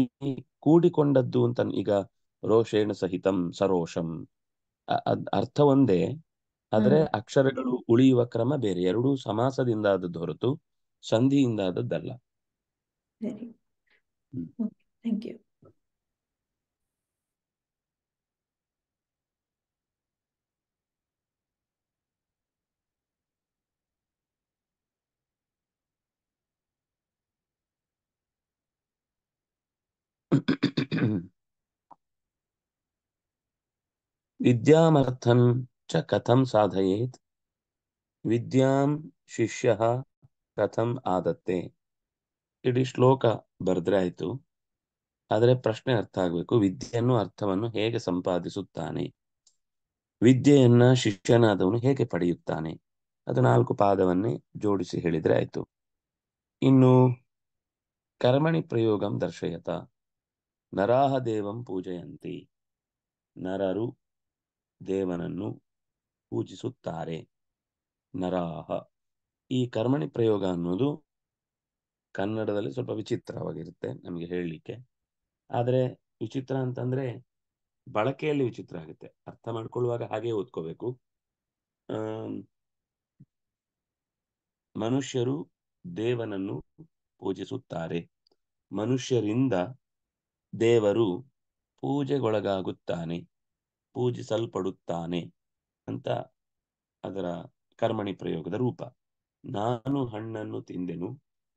ಕೂಡಿಕೊಂಡದ್ದು ಅಂತ, ಈಗ ರೋಷೇಣ ಸಹಿತಂ ಸರೋಷಂ, ಅರ್ಥ ಒಂದೇ, ಆದ್ರೆ ಅಕ್ಷರಗಳು ಉಳಿಯುವ ಕ್ರಮ ಬೇರೆ. ಎರಡೂ ಸಮಾಸದಿಂದ ಆದದ್ದು ಹೊರತು ಸಂಧಿಯಿಂದ ಆದದ್ದಲ್ಲ. ಸರಿ, ಓಕೆ, ಥ್ಯಾಂಕ್ ಯು. ವಿದ್ಯಾಮರ್ಥಂ ಚ ಕಥಂ ಸಾಧಯೇತ್, ವಿದ್ಯಾಂ ಶಿಷ್ಯಃ ಕಥಂ ಆದತ್ತೆ. ಇಡೀ ಶ್ಲೋಕ ಬರೆದ್ರೆ ಆಯ್ತು, ಆದರೆ ಪ್ರಶ್ನೆ ಅರ್ಥ ಆಗ್ಬೇಕು. ವಿದ್ಯೆಯನ್ನು ಅರ್ಥವನ್ನು ಹೇಗೆ ಸಂಪಾದಿಸುತ್ತಾನೆ, ವಿದ್ಯೆಯನ್ನ ಶಿಷ್ಯನಾದವನು ಹೇಗೆ ಪಡೆಯುತ್ತಾನೆ, ಅದು 4 ಪಾದವನ್ನೇ ಜೋಡಿಸಿ ಹೇಳಿದ್ರೆ ಆಯ್ತು. ಇನ್ನು ಕರ್ಮಣಿ ಪ್ರಯೋಗಂ ದರ್ಶಯತ, ನರಾಹ ದೇವಂ ಪೂಜಯಂತಿ, ನರರು ದೇವನನ್ನು ಪೂಜಿಸುತ್ತಾರೆ. ನರಾಹ, ಈ ಕರ್ಮಣಿ ಪ್ರಯೋಗ ಅನ್ನೋದು ಕನ್ನಡದಲ್ಲಿ ಸ್ವಲ್ಪ ವಿಚಿತ್ರವಾಗಿರುತ್ತೆ ನಮಗೆ ಹೇಳಲಿಕ್ಕೆ. ಆದರೆ ವಿಚಿತ್ರ ಅಂತಂದ್ರೆ ಬಳಕೆಯಲ್ಲಿ ವಿಚಿತ್ರ ಆಗುತ್ತೆ, ಅರ್ಥ ಮಾಡ್ಕೊಳ್ಳುವಾಗ ಹಾಗೆ ಓದ್ಕೋಬೇಕು. ಮನುಷ್ಯರು ದೇವನನ್ನು ಪೂಜಿಸುತ್ತಾರೆ, ಮನುಷ್ಯರಿಂದ ದೇವರು ಪೂಜೆಗೊಳಗಾಗುತ್ತಾನೆ, ಪೂಜಿಸಲ್ಪಡುತ್ತಾನೆ ಅಂತ ಅದರ ಕರ್ಮಣಿ ಪ್ರಯೋಗದ ರೂಪ. ನಾನು ಹಣ್ಣನ್ನು ತಿಂದೆನು,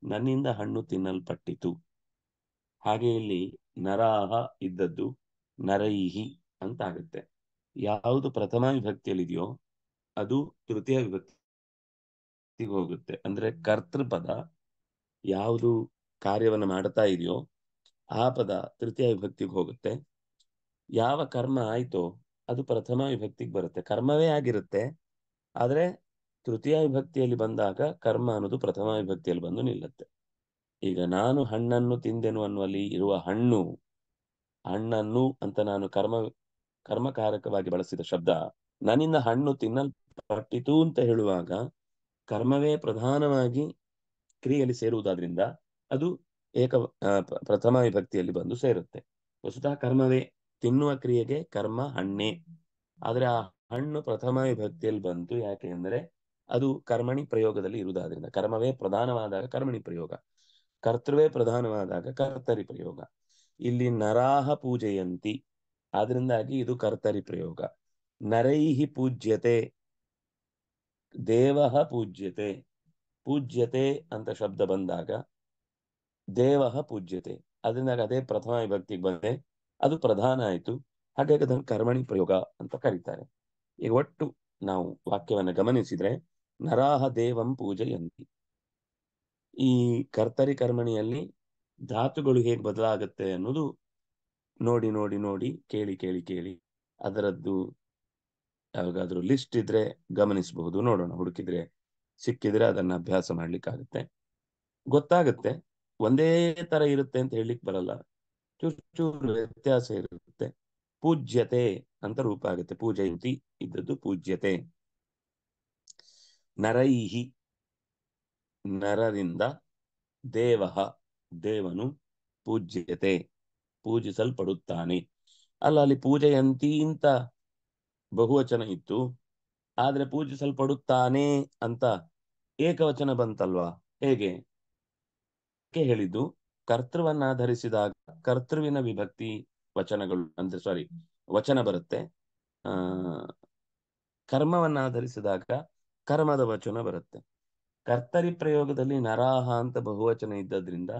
ನನ್ನಿಂದ ಹಣ್ಣು ತಿನ್ನಲ್ಪಟ್ಟಿತು. ಹಾಗೆ ಇಲ್ಲಿ ನರಾಹ ಇದ್ದದ್ದು ನರೈಹಿ ಅಂತ ಆಗುತ್ತೆ. ಯಾವುದು ಪ್ರಥಮ ವಿಭಕ್ತಿಯಲ್ಲಿದೆಯೋ ಅದು ತೃತೀಯ ವಿಭಕ್ತಿಗೆ ಹೋಗುತ್ತೆ. ಅಂದ್ರೆ ಕರ್ತೃಪದ ಯಾವುದು ಕಾರ್ಯವನ್ನು ಮಾಡ್ತಾ ಇದೆಯೋ ಆ ಪದ ತೃತೀಯ ವಿಭಕ್ತಿಗೆ ಹೋಗುತ್ತೆ. ಯಾವ ಕರ್ಮ ಆಯ್ತೋ ಅದು ಪ್ರಥಮ ವಿಭಕ್ತಿಗೆ ಬರುತ್ತೆ. ಕರ್ಮವೇ ಆಗಿರುತ್ತೆ, ಆದ್ರೆ ತೃತೀಯ ವಿಭಕ್ತಿಯಲ್ಲಿ ಬಂದಾಗ ಕರ್ಮ ಅನ್ನೋದು ಪ್ರಥಮ ವಿಭಕ್ತಿಯಲ್ಲಿ ಬಂದು ನಿಲ್ಲುತ್ತೆ. ಈಗ ನಾನು ಹಣ್ಣನ್ನು ತಿಂದೆನು ಅನ್ನುವಲ್ಲಿ ಇರುವ ಹಣ್ಣನ್ನು ಅಂತ ನಾನು ಕರ್ಮಕಾರಕವಾಗಿ ಬಳಸಿದ ಶಬ್ದ, ನನ್ನಿಂದ ಹಣ್ಣು ತಿನ್ನಲ್ಪಟ್ಟಿತು ಅಂತ ಹೇಳುವಾಗ ಕರ್ಮವೇ ಪ್ರಧಾನವಾಗಿ ಕ್ರಿಯೆಯಲ್ಲಿ ಸೇರುವುದಾದ್ರಿಂದ ಅದು ಪ್ರಥಮ ವಿಭಕ್ತಿಯಲ್ಲಿ ಬಂದು ಸೇರುತ್ತೆ. ವಸ್ತುತಃ ಕರ್ಮವೇ, ತಿನ್ನುವ ಕ್ರಿಯೆಗೆ ಕರ್ಮ ಹಣ್ಣೆ, ಆದ್ರೆ ಆ ಹಣ್ಣು ಪ್ರಥಮ ವಿಭಕ್ತಿಯಲ್ಲಿ ಬಂತು. ಯಾಕೆ ಅಂದರೆ ಅದು ಕರ್ಮಣಿ ಪ್ರಯೋಗದಲ್ಲಿ ಇರುವುದಾದ್ರಿಂದ. ಕರ್ಮವೇ ಪ್ರಧಾನವಾದಾಗ ಕರ್ಮಣಿ ಪ್ರಯೋಗ, ಕರ್ತೃವೇ ಪ್ರಧಾನವಾದಾಗ ಕರ್ತರಿ ಪ್ರಯೋಗ. ಇಲ್ಲಿ ನರಾಹ ಪೂಜೆಯಂತಿ, ಆದ್ರಿಂದಾಗಿ ಇದು ಕರ್ತರಿ ಪ್ರಯೋಗ. ನರೈಹಿ ಪೂಜ್ಯತೆ, ದೇವಃ ಪೂಜ್ಯತೆ, ಪೂಜ್ಯತೆ ಅಂತ ಶಬ್ದ ಬಂದಾಗ ದೇವಃ ಪೂಜ್ಯತೆ, ಅದರಿಂದಾಗ ಅದೇ ಪ್ರಥಮ ವಿಭಕ್ತಿಗೆ ಬಂದೆ, ಅದು ಪ್ರಧಾನ ಆಯಿತು. ಹಾಗಾಗಿ ಅದನ್ನು ಕರ್ಮಣಿ ಪ್ರಯೋಗ ಅಂತ ಕರೀತಾರೆ. ಈಗ ಒಟ್ಟು ನಾವು ವಾಕ್ಯವನ್ನು ಗಮನಿಸಿದ್ರೆ ನರಾಹ ದೇವಂ ಪೂಜೆಯಂತಿ, ಈ ಕರ್ತರಿ ಕರ್ಮಣಿಯಲ್ಲಿ ಧಾತುಗಳು ಹೇಗೆ ಬದಲಾಗುತ್ತೆ ಅನ್ನೋದು ನೋಡಿ ನೋಡಿ ನೋಡಿ ಕೇಳಿ ಕೇಳಿ ಕೇಳಿ ಅದರದ್ದು ಯಾವಾಗಾದ್ರೂ ಲಿಸ್ಟ್ ಇದ್ರೆ ಗಮನಿಸಬಹುದು. ನೋಡೋಣ, ಹುಡುಕಿದ್ರೆ ಸಿಕ್ಕಿದ್ರೆ ಅದನ್ನ ಅಭ್ಯಾಸ ಮಾಡ್ಲಿಕ್ಕಾಗುತ್ತೆ, ಗೊತ್ತಾಗುತ್ತೆ. ಒಂದೇ ತರ ಇರುತ್ತೆ ಅಂತ ಹೇಳಲಿಕ್ಕೆ ಬರಲ್ಲ, ಚೂರು ಚೂರು ವ್ಯತ್ಯಾಸ ಇರುತ್ತೆ. ಪೂಜ್ಯತೆ ಅಂತ ರೂಪ ಆಗುತ್ತೆ. ಪೂಜಯಂತಿ ಇದ್ದದ್ದು ಪೂಜ್ಯತೆ. ನರೈಹಿ ನರರಿಂದ, ದೇವಃ ದೇವನು, ಪೂಜ್ಯತೆ ಪೂಜಿಸಲ್ಪಡುತ್ತಾನೆ. ಅಲ್ಲಿ ಪೂಜಯಂತಿ ಅಂತ ಬಹುವಚನ ಇತ್ತು, ಆದ್ರೆ ಪೂಜಿಸಲ್ಪಡುತ್ತಾನೆ ಅಂತ ಏಕವಚನ ಬಂತಲ್ವಾ? ಹೇಗೆ ಹೇಳಿದ್ದು? ಕರ್ತೃವನ್ನಾಧರಿಸಿದಾಗ ಕರ್ತೃವಿನ ವಿಭಕ್ತಿ ವಚನಗಳು ಅಂದ್ರೆ ವಚನ ಬರುತ್ತೆ. ಕರ್ಮವನ್ನಾಧರಿಸಿದಾಗ ಕರ್ಮದ ವಚನ ಬರುತ್ತೆ. ಕರ್ತರಿ ಪ್ರಯೋಗದಲ್ಲಿ ನರಾಹ ಅಂತ ಬಹುವಚನ ಇದ್ದದ್ರಿಂದ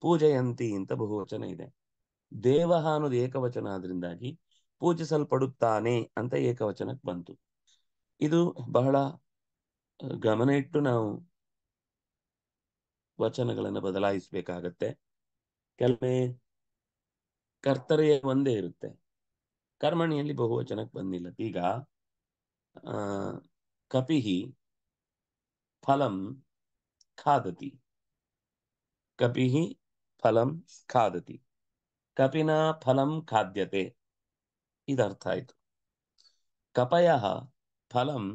ಪೂಜಯಂತಿ ಅಂತ ಬಹುವಚನ ಇದೆ. ದೇವಹ ಅನ್ನೋದು ಏಕವಚನ ಆದ್ರಿಂದಾಗಿ ಪೂಜಿಸಲ್ಪಡುತ್ತಾನೆ ಅಂತ ಏಕವಚನಕ್ಕೆ ಬಂತು. ಇದು ಬಹಳ ಗಮನ ಇಟ್ಟು ನಾವು ವಚನಗಳನ್ನು ಬದಲಾಯಿಸಬೇಕಾಗತ್ತೆ. ಕೆಲವೇ ಕರ್ತರಿಯ ಒಂದೇ ಇರುತ್ತೆ, ಕರ್ಮಣಿಯಲ್ಲಿ ಬಹುವಚನಕ್ಕೆ ಬಂದಿಲ್ಲ. ಈಗ ಕಪಿಹಿ ಫಲಂ ಖಾದತಿ, ಕಪಿಹಿ ಫಲಂ ಖಾದತಿ, ಕಪಿನ ಫಲಂ ಖಾದ್ಯತೆ, ಇದರ್ಥ ಆಯ್ತು. ಕಪಯಃ ಫಲಂ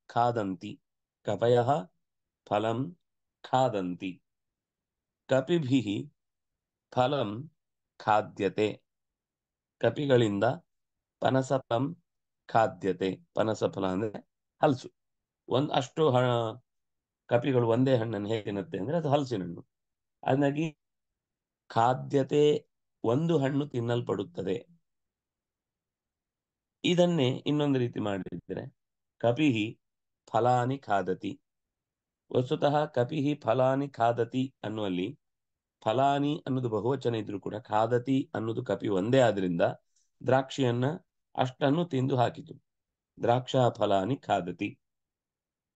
ಖಾದಂತಿ, ಕಪಯಃ ಫಲಂ ಖಾದಂತಿ, ಕಪಿಭಿಃ ಫಲಂ ಖಾದ್ಯತೆ, ಕಪಿಗಳಿಂದ ಪನಸಫಲಂ ಖಾದ್ಯತೆ. ಪನಸಫಲ ಅಂದ್ರೆ ಹಲಸು. ಅಷ್ಟು ಕಪಿಗಳು ಒಂದೇ ಹಣ್ಣನ್ನು ಹೇಗೆ ತಿನ್ನುತ್ತೆ ಅಂದ್ರೆ ಅದು ಹಲಸಿನ ಹಣ್ಣು. ಹಾಗಾಗಿ ಖಾದ್ಯತೆ ಒಂದು ಹಣ್ಣು ತಿನ್ನಲ್ಪಡುತ್ತದೆ. ಇದನ್ನೇ ಇನ್ನೊಂದು ರೀತಿ ಮಾಡಿದ್ರೆ ಕಪಿಹಿ ಫಲಾನಿ ಖಾದತಿ. ವಸ್ತುತಃ ಕಪಿಹಿ ಫಲಾನಿ ಖಾದತಿ ಅನ್ನುವಲ್ಲಿ ಫಲಾನಿ ಅನ್ನೋದು ಬಹುವಚನ ಇದ್ರೂ ಕೂಡ ಖಾದತಿ ಅನ್ನೋದು ಕಪಿ ಒಂದೇ ಆದ್ರಿಂದ ದ್ರಾಕ್ಷಿಯನ್ನ ಅಷ್ಟನ್ನು ತಿಂದು ಹಾಕಿತು. ದ್ರಾಕ್ಷಾ ಫಲಾನಿ ಖಾದತಿ.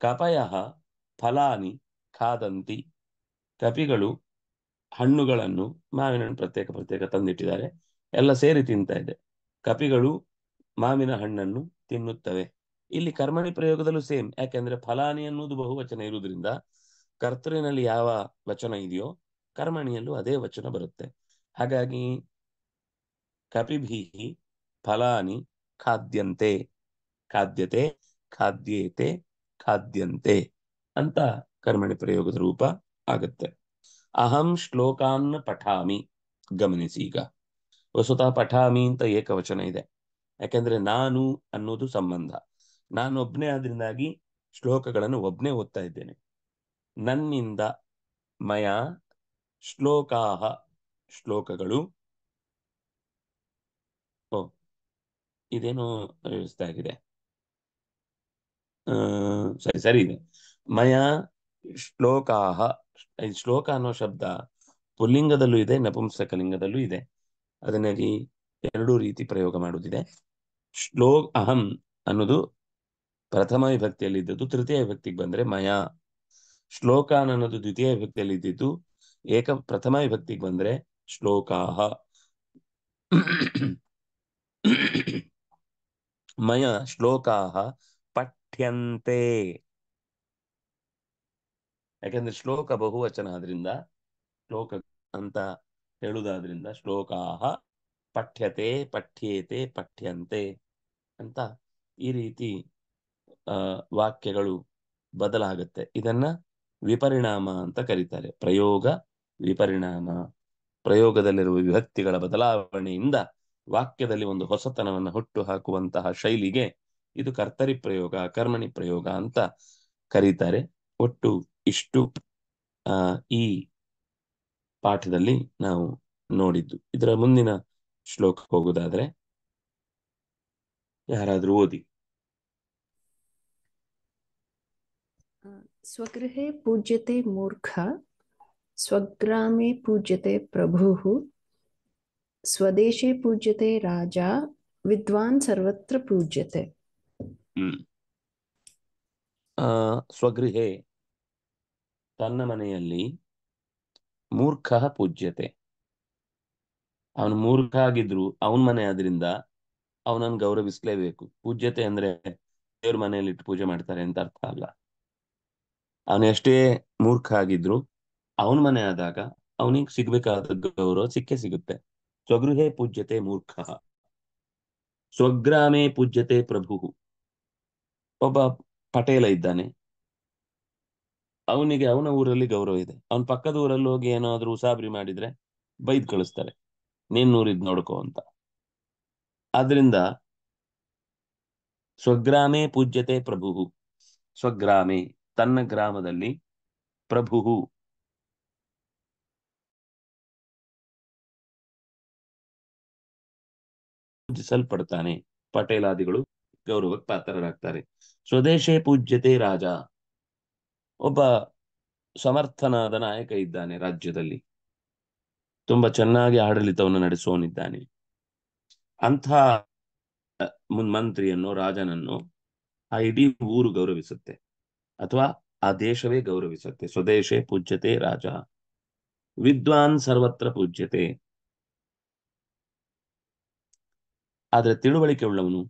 ಕಪಯಃ ಫಲಾನಿ ಖಾದಂತಿ, ಕಪಿಗಳು ಹಣ್ಣುಗಳನ್ನು, ಮಾವಿನ ಹಣ್ಣು ಪ್ರತ್ಯೇಕ ಪ್ರತ್ಯೇಕ ತಂದಿಟ್ಟಿದ್ದಾರೆ, ಎಲ್ಲ ಸೇರಿ ತಿಂತಾ ಇದೆ. ಕಪಿಗಳು ಮಾವಿನ ಹಣ್ಣನ್ನು ತಿನ್ನುತ್ತವೆ. ಇಲ್ಲಿ ಕರ್ಮಣಿ ಪ್ರಯೋಗದಲ್ಲೂ ಸೇಮ್. ಯಾಕೆಂದ್ರೆ ಫಲಾನಿ ಅನ್ನುವುದು ಬಹುವಚನ ಇರುವುದರಿಂದ ಕರ್ತೃನಲ್ಲಿ ಯಾವ ವಚನ ಇದೆಯೋ ಕರ್ಮಣಿಯಲ್ಲೂ ಅದೇ ವಚನ ಬರುತ್ತೆ. ಹಾಗಾಗಿ ಕಪಿಭಿಹಿ ಫಲಾನಿ ಖಾದ್ಯಂತೆ, ಖಾದ್ಯತೆ, ಖಾದ್ಯೇತೆ, ಖಾದ್ಯಂತೆ ಅಂತ ಕರ್ಮಣಿ ಪ್ರಯೋಗದ ರೂಪ ಆಗುತ್ತೆ. ಅಹಂ ಶ್ಲೋಕಾನ್ ಪಠಾಮಿ. ಗಮನಿಸಿ, ಈಗ ವಸ್ತುತಃ ಪಠಾಮಿ ಅಂತ ಏಕವಚನ ಇದೆ. ಯಾಕೆಂದ್ರೆ ನಾನು ಅನ್ನೋದು ಸಂಬಂಧ. ನಾನು ಒಬ್ನೇ ಆದ್ರಿಂದಾಗಿ ಶ್ಲೋಕಗಳನ್ನು ಒಬ್ನೇ ಓದ್ತಾ ಇದ್ದೇನೆ. ನನ್ನಿಂದ, ಮಯ ಶ್ಲೋಕಾಹ ಶ್ಲೋಕಗಳು. ಇದೇನು ವ್ಯವಸ್ಥೆ ಆಗಿದೆ, ಸರಿ ಇದೆ. ಮಯ ಶ್ಲೋಕಾಹ. ಈ ಶ್ಲೋಕ ಅನ್ನೋ ಶಬ್ದ ಪುಲ್ಲಿಂಗದಲ್ಲೂ ಇದೆ, ನಪುಂಸಕಲಿಂಗದಲ್ಲೂ ಇದೆ. ಅದನ್ನಾಗಿ ಎರಡೂ ರೀತಿ ಪ್ರಯೋಗ ಮಾಡುವುದಿದೆ. ಅಹಂ ಅನ್ನೋದು ಪ್ರಥಮ ವಿಭಕ್ತಿಯಲ್ಲಿ ಇದ್ದದ್ದು ತೃತೀಯ ವಿಭಕ್ತಿಗೆ ಬಂದ್ರೆ ಮಯ. ಶ್ಲೋಕ ಅನ್ನೋದು ದ್ವಿತೀಯ ವಿಭಕ್ತಿಯಲ್ಲಿ ಇದ್ದಿದ್ದು ಪ್ರಥಮ ವಿಭಕ್ತಿಗೆ ಬಂದ್ರೆ ಶ್ಲೋಕಾಹ. ಮಯ ಶ್ಲೋಕಾಹ ಪಠ್ಯಂತೆ. ಯಾಕಂದ್ರೆ ಶ್ಲೋಕ ಬಹುವಚನ ಆದ್ರಿಂದ, ಶ್ಲೋಕ ಅಂತ ಹೇಳುವುದಾದ್ರಿಂದ ಶ್ಲೋಕಾಹ ಪಠ್ಯತೆ, ಪಠ್ಯೇತೆ, ಪಠ್ಯಂತೆ ಅಂತ ಈ ರೀತಿ ವಾಕ್ಯಗಳು ಬದಲಾಗುತ್ತೆ. ಇದನ್ನ ವಿಪರಿಣಾಮ ಅಂತ ಕರೀತಾರೆ. ಪ್ರಯೋಗ ವಿಪರಿಣಾಮ. ಪ್ರಯೋಗದಲ್ಲಿರುವ ವಿಭಕ್ತಿಗಳ ಬದಲಾವಣೆಯಿಂದ ವಾಕ್ಯದಲ್ಲಿ ಒಂದು ಹೊಸತನವನ್ನು ಹುಟ್ಟು ಹಾಕುವಂತಹ ಶೈಲಿಗೆ ಇದು ಕರ್ತರಿ ಪ್ರಯೋಗ, ಕರ್ಮಣಿ ಪ್ರಯೋಗ ಅಂತ ಕರೀತಾರೆ. ಒಟ್ಟು ಇಷ್ಟು ಈ ಪಾಠದಲ್ಲಿ ನಾವು ನೋಡಿದ್ದು. ಇದರ ಮುಂದಿನ ಶ್ಲೋಕ ಹೋಗುವುದಾದ್ರೆ ಯಾರಾದ್ರೂ ಓದಿ. ಸ್ವಗೃಹೇ ಪೂಜ್ಯತೆ ಮೂರ್ಖ, ಸ್ವಗ್ರಾಮೇ ಪೂಜ್ಯತೆ ಪ್ರಭುಃ, ಸ್ವದೇಶೇ ಪೂಜ್ಯತೆ ರಾಜ, ವಿದ್ವಾನ್ ಸರ್ವತ್ರ ಪೂಜ್ಯತೆ. ಸ್ವಗೃಹೇ ತನ್ನ ಮನೆಯಲ್ಲಿ, ಮೂರ್ಖ ಪೂಜ್ಯತೆ ಅವನು ಮೂರ್ಖ ಆಗಿದ್ರು ಅವನ ಮನೆ ಆದ್ರಿಂದ ಅವನನ್ನು ಗೌರವಿಸಲೇಬೇಕು. ಪೂಜ್ಯತೆ ಅಂದ್ರೆ ದೇವ್ರ ಮನೆಯಲ್ಲಿ ಇಟ್ಟು ಪೂಜೆ ಮಾಡ್ತಾರೆ ಅಂತ ಅರ್ಥ ಅಲ್ಲ. ಅವನು ಎಷ್ಟೇ ಮೂರ್ಖ ಆಗಿದ್ರು ಅವನ ಮನೆ ಆದಾಗ ಅವನಿಗೆ ಸಿಗ್ಬೇಕಾದ ಗೌರವ ಸಿಕ್ಕೇ ಸಿಗುತ್ತೆ. ಸ್ವಗೃಹೇ ಪೂಜ್ಯತೆ ಮೂರ್ಖ, ಸ್ವಗ್ರಾಮೇ ಪೂಜ್ಯತೆ ಪ್ರಭು. ಒಬ್ಬ ಪಟೇಲ ಇದ್ದಾನೆ, ಅವನಿಗೆ ಅವನ ಊರಲ್ಲಿ ಗೌರವ ಇದೆ. ಅವನ ಪಕ್ಕದ ಊರಲ್ಲಿ ಹೋಗಿ ಏನಾದ್ರೂ ಉಸಾಬರಿ ಮಾಡಿದ್ರೆ ಬೈದ್ ಕಳಿಸ್ತಾರೆ, ನೀನ್ ಊರಿದ್ ನೋಡ್ಕೋ ಅಂತ. ಆದ್ರಿಂದ ಸ್ವಗ್ರಾಮೇ ಪೂಜ್ಯತೆ ಪ್ರಭು, ಸ್ವಗ್ರಾಮೇ ತನ್ನ ಗ್ರಾಮದಲ್ಲಿ, ಪ್ರಭು ಪೂಜಿಸಲ್ಪಡ್ತಾನೆ, ಪಟೇಲಾದಿಗಳು ಗೌರವಕ್ಕೆ ಪಾತ್ರರಾಗ್ತಾರೆ. ಸ್ವದೇಶೇ ಪೂಜ್ಯತೆ ರಾಜ, ಒಬ್ಬ ಸಮರ್ಥನಾದ ನಾಯಕ ಇದ್ದಾನೆ ರಾಜ್ಯದಲ್ಲಿ, ತುಂಬಾ ಚೆನ್ನಾಗಿ ಆಡಳಿತವನ್ನು ನಡೆಸುವವನಿದ್ದಾನೆ. ಅಂಥ ಮಂತ್ರಿಯನ್ನು, ರಾಜನನ್ನು ಆ ಇಡೀ ಊರು ಗೌರವಿಸುತ್ತೆ, ಅಥವಾ ಆ ದೇಶವೇ ಗೌರವಿಸುತ್ತೆ. ಸ್ವದೇಶೇ ಪೂಜ್ಯತೆ ರಾಜ, ವಿದ್ವಾನ್ ಸರ್ವತ್ರ ಪೂಜ್ಯತೆ. ಆದ್ರೆ ತಿಳುವಳಿಕೆ ಉಳ್ಳವನು,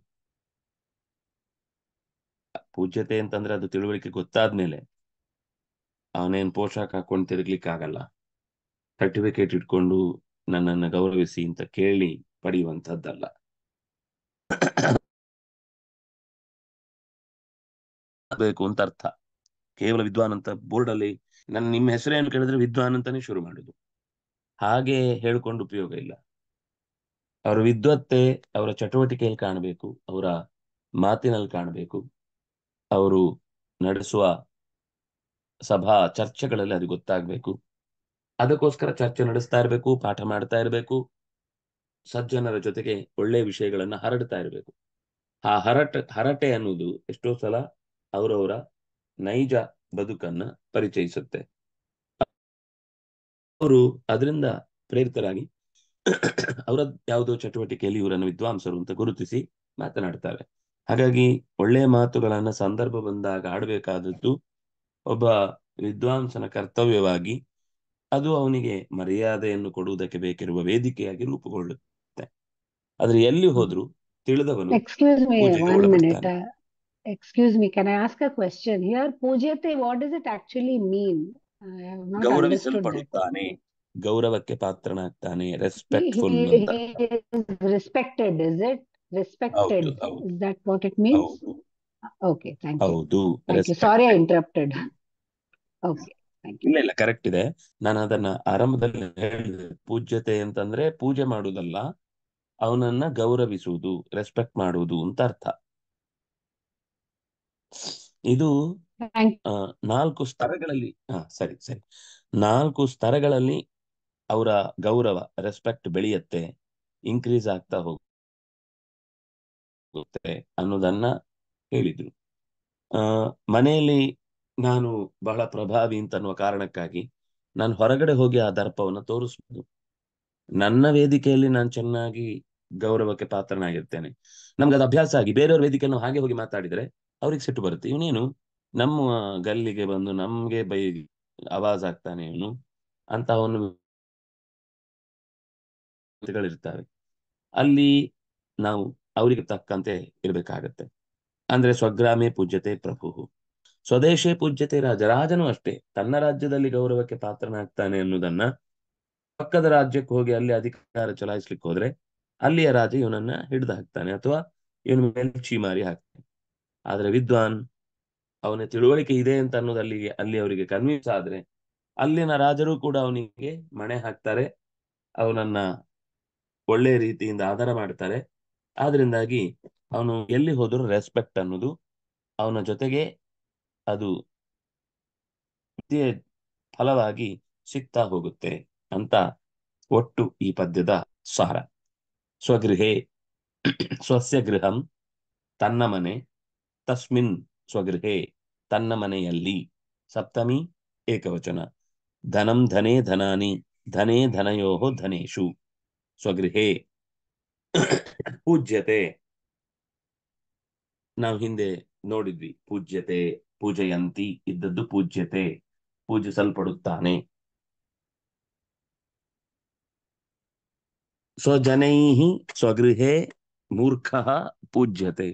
ಪೂಜ್ಯತೆ ಅಂತಂದ್ರೆ ಅದು ತಿಳುವಳಿಕೆ ಗೊತ್ತಾದ್ಮೇಲೆ ಅವನೇನ್ ಪೋಷಾಕ ಹಾಕೊಂಡು ತಿರುಗ್ಲಿಕ್ಕಾಗಲ್ಲ. ಸರ್ಟಿಫಿಕೇಟ್ ಇಟ್ಕೊಂಡು ನನ್ನನ್ನು ಗೌರವಿಸಿ ಅಂತ ಕೇಳಿ ಪಡೆಯುವಂತಹದ್ದಲ್ಲ. ಬೇಕು ಅಂತ ಅರ್ಥ. ಕೇವಲ ವಿದ್ವಾನ್ ಅಂತ ಬೋರ್ಡ್ ಅಲ್ಲಿ ನಿಮ್ಮ ಹೆಸರೇನು ಕೇಳಿದ್ರೆ ವಿದ್ವಾನ್ ಅಂತಾನೆ ಶುರು ಮಾಡುದು, ಹಾಗೆ ಹೇಳ್ಕೊಂಡು ಉಪಯೋಗ ಇಲ್ಲ. ಅವರ ವಿದ್ವತ್ತೆ ಅವರ ಚಟುವಟಿಕೆಯಲ್ಲಿ ಕಾಣಬೇಕು, ಅವರ ಮಾತಿನಲ್ಲಿ ಕಾಣಬೇಕು, ಅವರು ನಡೆಸುವ ಸಭಾ ಚರ್ಚೆಗಳಲ್ಲಿ ಅದು ಗೊತ್ತಾಗ್ಬೇಕು. ಅದಕ್ಕೋಸ್ಕರ ಚರ್ಚೆ ನಡೆಸ್ತಾ ಇರಬೇಕು, ಪಾಠ ಮಾಡ್ತಾ ಇರಬೇಕು, ಸಜ್ಜನರ ಜೊತೆಗೆ ಒಳ್ಳೆ ವಿಷಯಗಳನ್ನ ಹರಡ್ತಾ ಇರಬೇಕು. ಆ ಹರಟೆ ಅನ್ನೋದು ಎಷ್ಟೋ ಸಲ ಅವರವರ ನೈಜ ಬದುಕನ್ನ ಪರಿಚಯಿಸುತ್ತೆ. ಅವರು ಅದರಿಂದ ಪ್ರೇರಿತರಾಗಿ ಅವರ ಯಾವುದೋ ಚಟುವಟಿಕೆಯಲ್ಲಿ ಇವರನ್ನು ವಿದ್ವಾಂಸರು ಅಂತ ಗುರುತಿಸಿ ಮಾತನಾಡ್ತಾರೆ. ಹಾಗಾಗಿ ಒಳ್ಳೆಯ ಮಾತುಗಳನ್ನ ಸಂದರ್ಭ ಬಂದಾಗ ಆಡಬೇಕಾದದ್ದು ಒಬ್ಬ ವಿದ್ವಾಂಸನ ಕರ್ತವ್ಯವಾಗಿ, ಅದು ಅವನಿಗೆ ಮರ್ಯಾದೆಯನ್ನು ಕೊಡುವುದಕ್ಕೆ ಬೇಕಿರುವ ವೇದಿಕೆಯಾಗಿ ರೂಪುಗೊಳ್ಳುತ್ತೆ. ಆದ್ರೆ ಎಲ್ಲಿ ಹೋದ್ರು ತಿಳಿದವನು Excuse me, ಪೂಜೆಗೆ 1 minute. ಒಳಪಡ್ತಾನೆ. Excuse me, can I ask a question? Here, Pujyate, what does it actually mean? I have not understood that. ಗೌರವಿಸಲ್ಪಡುತ್ತಾನೆ, ಗೌರವಕ್ಕೆ ಪಾತ್ರನಾಗ್ತಾನೆ, He, ರೆಸ್ಪೆಕ್ಟ್ಫುಲ್ he, ಅಂತ. he is respected, is it? Respected. ಹೌದು ಹೌದು Is that what it means? ಹೌದು Okay, thank you. ಹೌದು. Thank you. Sorry, I interrupted. Okay, thank you. ಇಲ್ಲ ಇಲ್ಲ, correct ಇದೆ. ನಾನು ಅದನ್ನ ಆರಂಭದಲ್ಲಿ ಹೇಳಿದೆ. ಪೂಜ್ಯತೆ ಅಂತಂದ್ರೆ ಪೂಜೆ ಮಾಡುವುದಲ್ಲ, ಅವನನ್ನ ಗೌರವಿಸುವುದು, ರೆಸ್ಪೆಕ್ಟ್ ಮಾಡುವುದು ಅಂತ ಅರ್ಥ. ಇದು Thank 4 ಸ್ತರಗಳಲ್ಲಿ, ಸರಿ ಸರಿ, 4 ಸ್ತರಗಳಲ್ಲಿ ಅವರ ಗೌರವ, ರೆಸ್ಪೆಕ್ಟ್ ಬೆಳೆಯುತ್ತೆ, ಇನ್ಕ್ರೀಸ್ ಆಗ್ತಾ ಹೋಗುತ್ತೆ ಅನ್ನೋದನ್ನ ಹೇಳಿದ್ರು. ಮನೆಯಲ್ಲಿ ನಾನು ಬಹಳ ಪ್ರಭಾವಿ ಅಂತ ಅನ್ನುವ ಕಾರಣಕ್ಕಾಗಿ ನಾನು ಹೊರಗಡೆ ಹೋಗಿ ಆ ದರ್ಪವನ್ನು ತೋರಿಸ್ಬೋದು. ನನ್ನ ವೇದಿಕೆಯಲ್ಲಿ ನಾನು ಚೆನ್ನಾಗಿ ಗೌರವಕ್ಕೆ ಪಾತ್ರನಾಗಿರ್ತೇನೆ. ನಮ್ಗೆ ಅದು ಅಭ್ಯಾಸ ಆಗಿ ಬೇರೆಯವ್ರ ವೇದಿಕೆಯಲ್ಲಿ ನಾವು ಹಾಗೆ ಹೋಗಿ ಮಾತಾಡಿದ್ರೆ ಅವ್ರಿಗೆ ಸಿಟ್ಟು ಬರುತ್ತೆ. ಇವನೇನು ನಮ್ಮ ಗಲ್ಲಿಗೆ ಬಂದು ನಮ್ಗೆ ಆವಾಜ್ ಆಗ್ತಾನೆ ಇವನು ಅಂತ ಅವನು ಗಳಿರ್ತಾರೆ. ಅಲ್ಲಿ ನಾವು ಅವರಿಗೆ ತಕ್ಕಂತೆ ಇರ್ಬೇಕಾಗತ್ತೆ. ಅಂದ್ರೆ ಸ್ವಗ್ರಾಮೇ ಪೂಜ್ಯತೆ ಪ್ರಭು, ಸ್ವದೇಶೇ ಪೂಜ್ಯತೆ ರಾಜ. ರಾಜನು ಅಷ್ಟೇ ತನ್ನ ರಾಜ್ಯದಲ್ಲಿ ಗೌರವಕ್ಕೆ ಪಾತ್ರನಾಗ್ತಾನೆ ಅನ್ನೋದನ್ನ ಪಕ್ಕದ ರಾಜ್ಯಕ್ಕೆ ಹೋಗಿ ಅಲ್ಲಿ ಅಧಿಕಾರ ಚಲಾಯಿಸ್ಲಿಕ್ಕೆ ಹೋದ್ರೆ ಅಲ್ಲಿಯ ರಾಜ ಇವನನ್ನ ಹಿಡಿದು ಹಾಕ್ತಾನೆ, ಅಥವಾ ಇವನ ಮೇಲೆ ಚೀಮಾರಿ ಹಾಕ್ತಾನೆ. ಆದ್ರೆ ವಿದ್ವಾನ್, ಅವನ ತಿಳುವಳಿಕೆ ಇದೆ ಅಂತ ಅನ್ನೋದು ಅಲ್ಲಿ ಅವರಿಗೆ ಕನ್ವಿನ್ಸ್ ಆದ್ರೆ ಅಲ್ಲಿನ ರಾಜರು ಕೂಡ ಅವನಿಗೆ ಮಣೆ ಹಾಕ್ತಾರೆ, ಅವನನ್ನ ಒಳ್ಳೆ ರೀತಿಯಿಂದ ಆಧಾರ ಮಾಡ್ತಾರೆ. ಆದ್ರಿಂದಾಗಿ ಅವನು ಎಲ್ಲಿ ಹೋದರೂ ರೆಸ್ಪೆಕ್ಟ್ ಅನ್ನೋದು ಅವನ ಜೊತೆಗೆ ಅದು ಫಲವಾಗಿ ಸಿಗ್ತಾ ಹೋಗುತ್ತೆ ಅಂತ ಒಟ್ಟು ಈ ಪದ್ಯದ ಸಾರ. ಸ್ವಗೃಹೇ, ಸ್ವಸ್ಯ ಗೃಹಂ ತನ್ನ ಮನೆ, ತಸ್ಮಿನ್ ಸ್ವಗೃಹೇ ತನ್ನ ಮನೆಯಲ್ಲಿ, ಸಪ್ತಮಿ ಏಕವಚನ, ಧನಂ ಧನೇ ಧನಾನಿ, ಧನೇ ಧನಯೋಹೋ ಧನೇಶು, ಸ್ವಗೃಹೇ ಪೂಜ್ಯತೆ. ನಾವು ಹಿಂದೆ ನೋಡಿದ್ವಿ, ಪೂಜ್ಯತೆ, ಪೂಜೆಯಂತಿ ಇದ್ದದ್ದು ಪೂಜ್ಯತೆ, ಪೂಜಿಸಲ್ಪಡುತ್ತಾನೆ. ಸ್ವಜನೈಹಿ ಸ್ವಗೃಹೇ ಮೂರ್ಖಃ ಪೂಜ್ಯತೆ.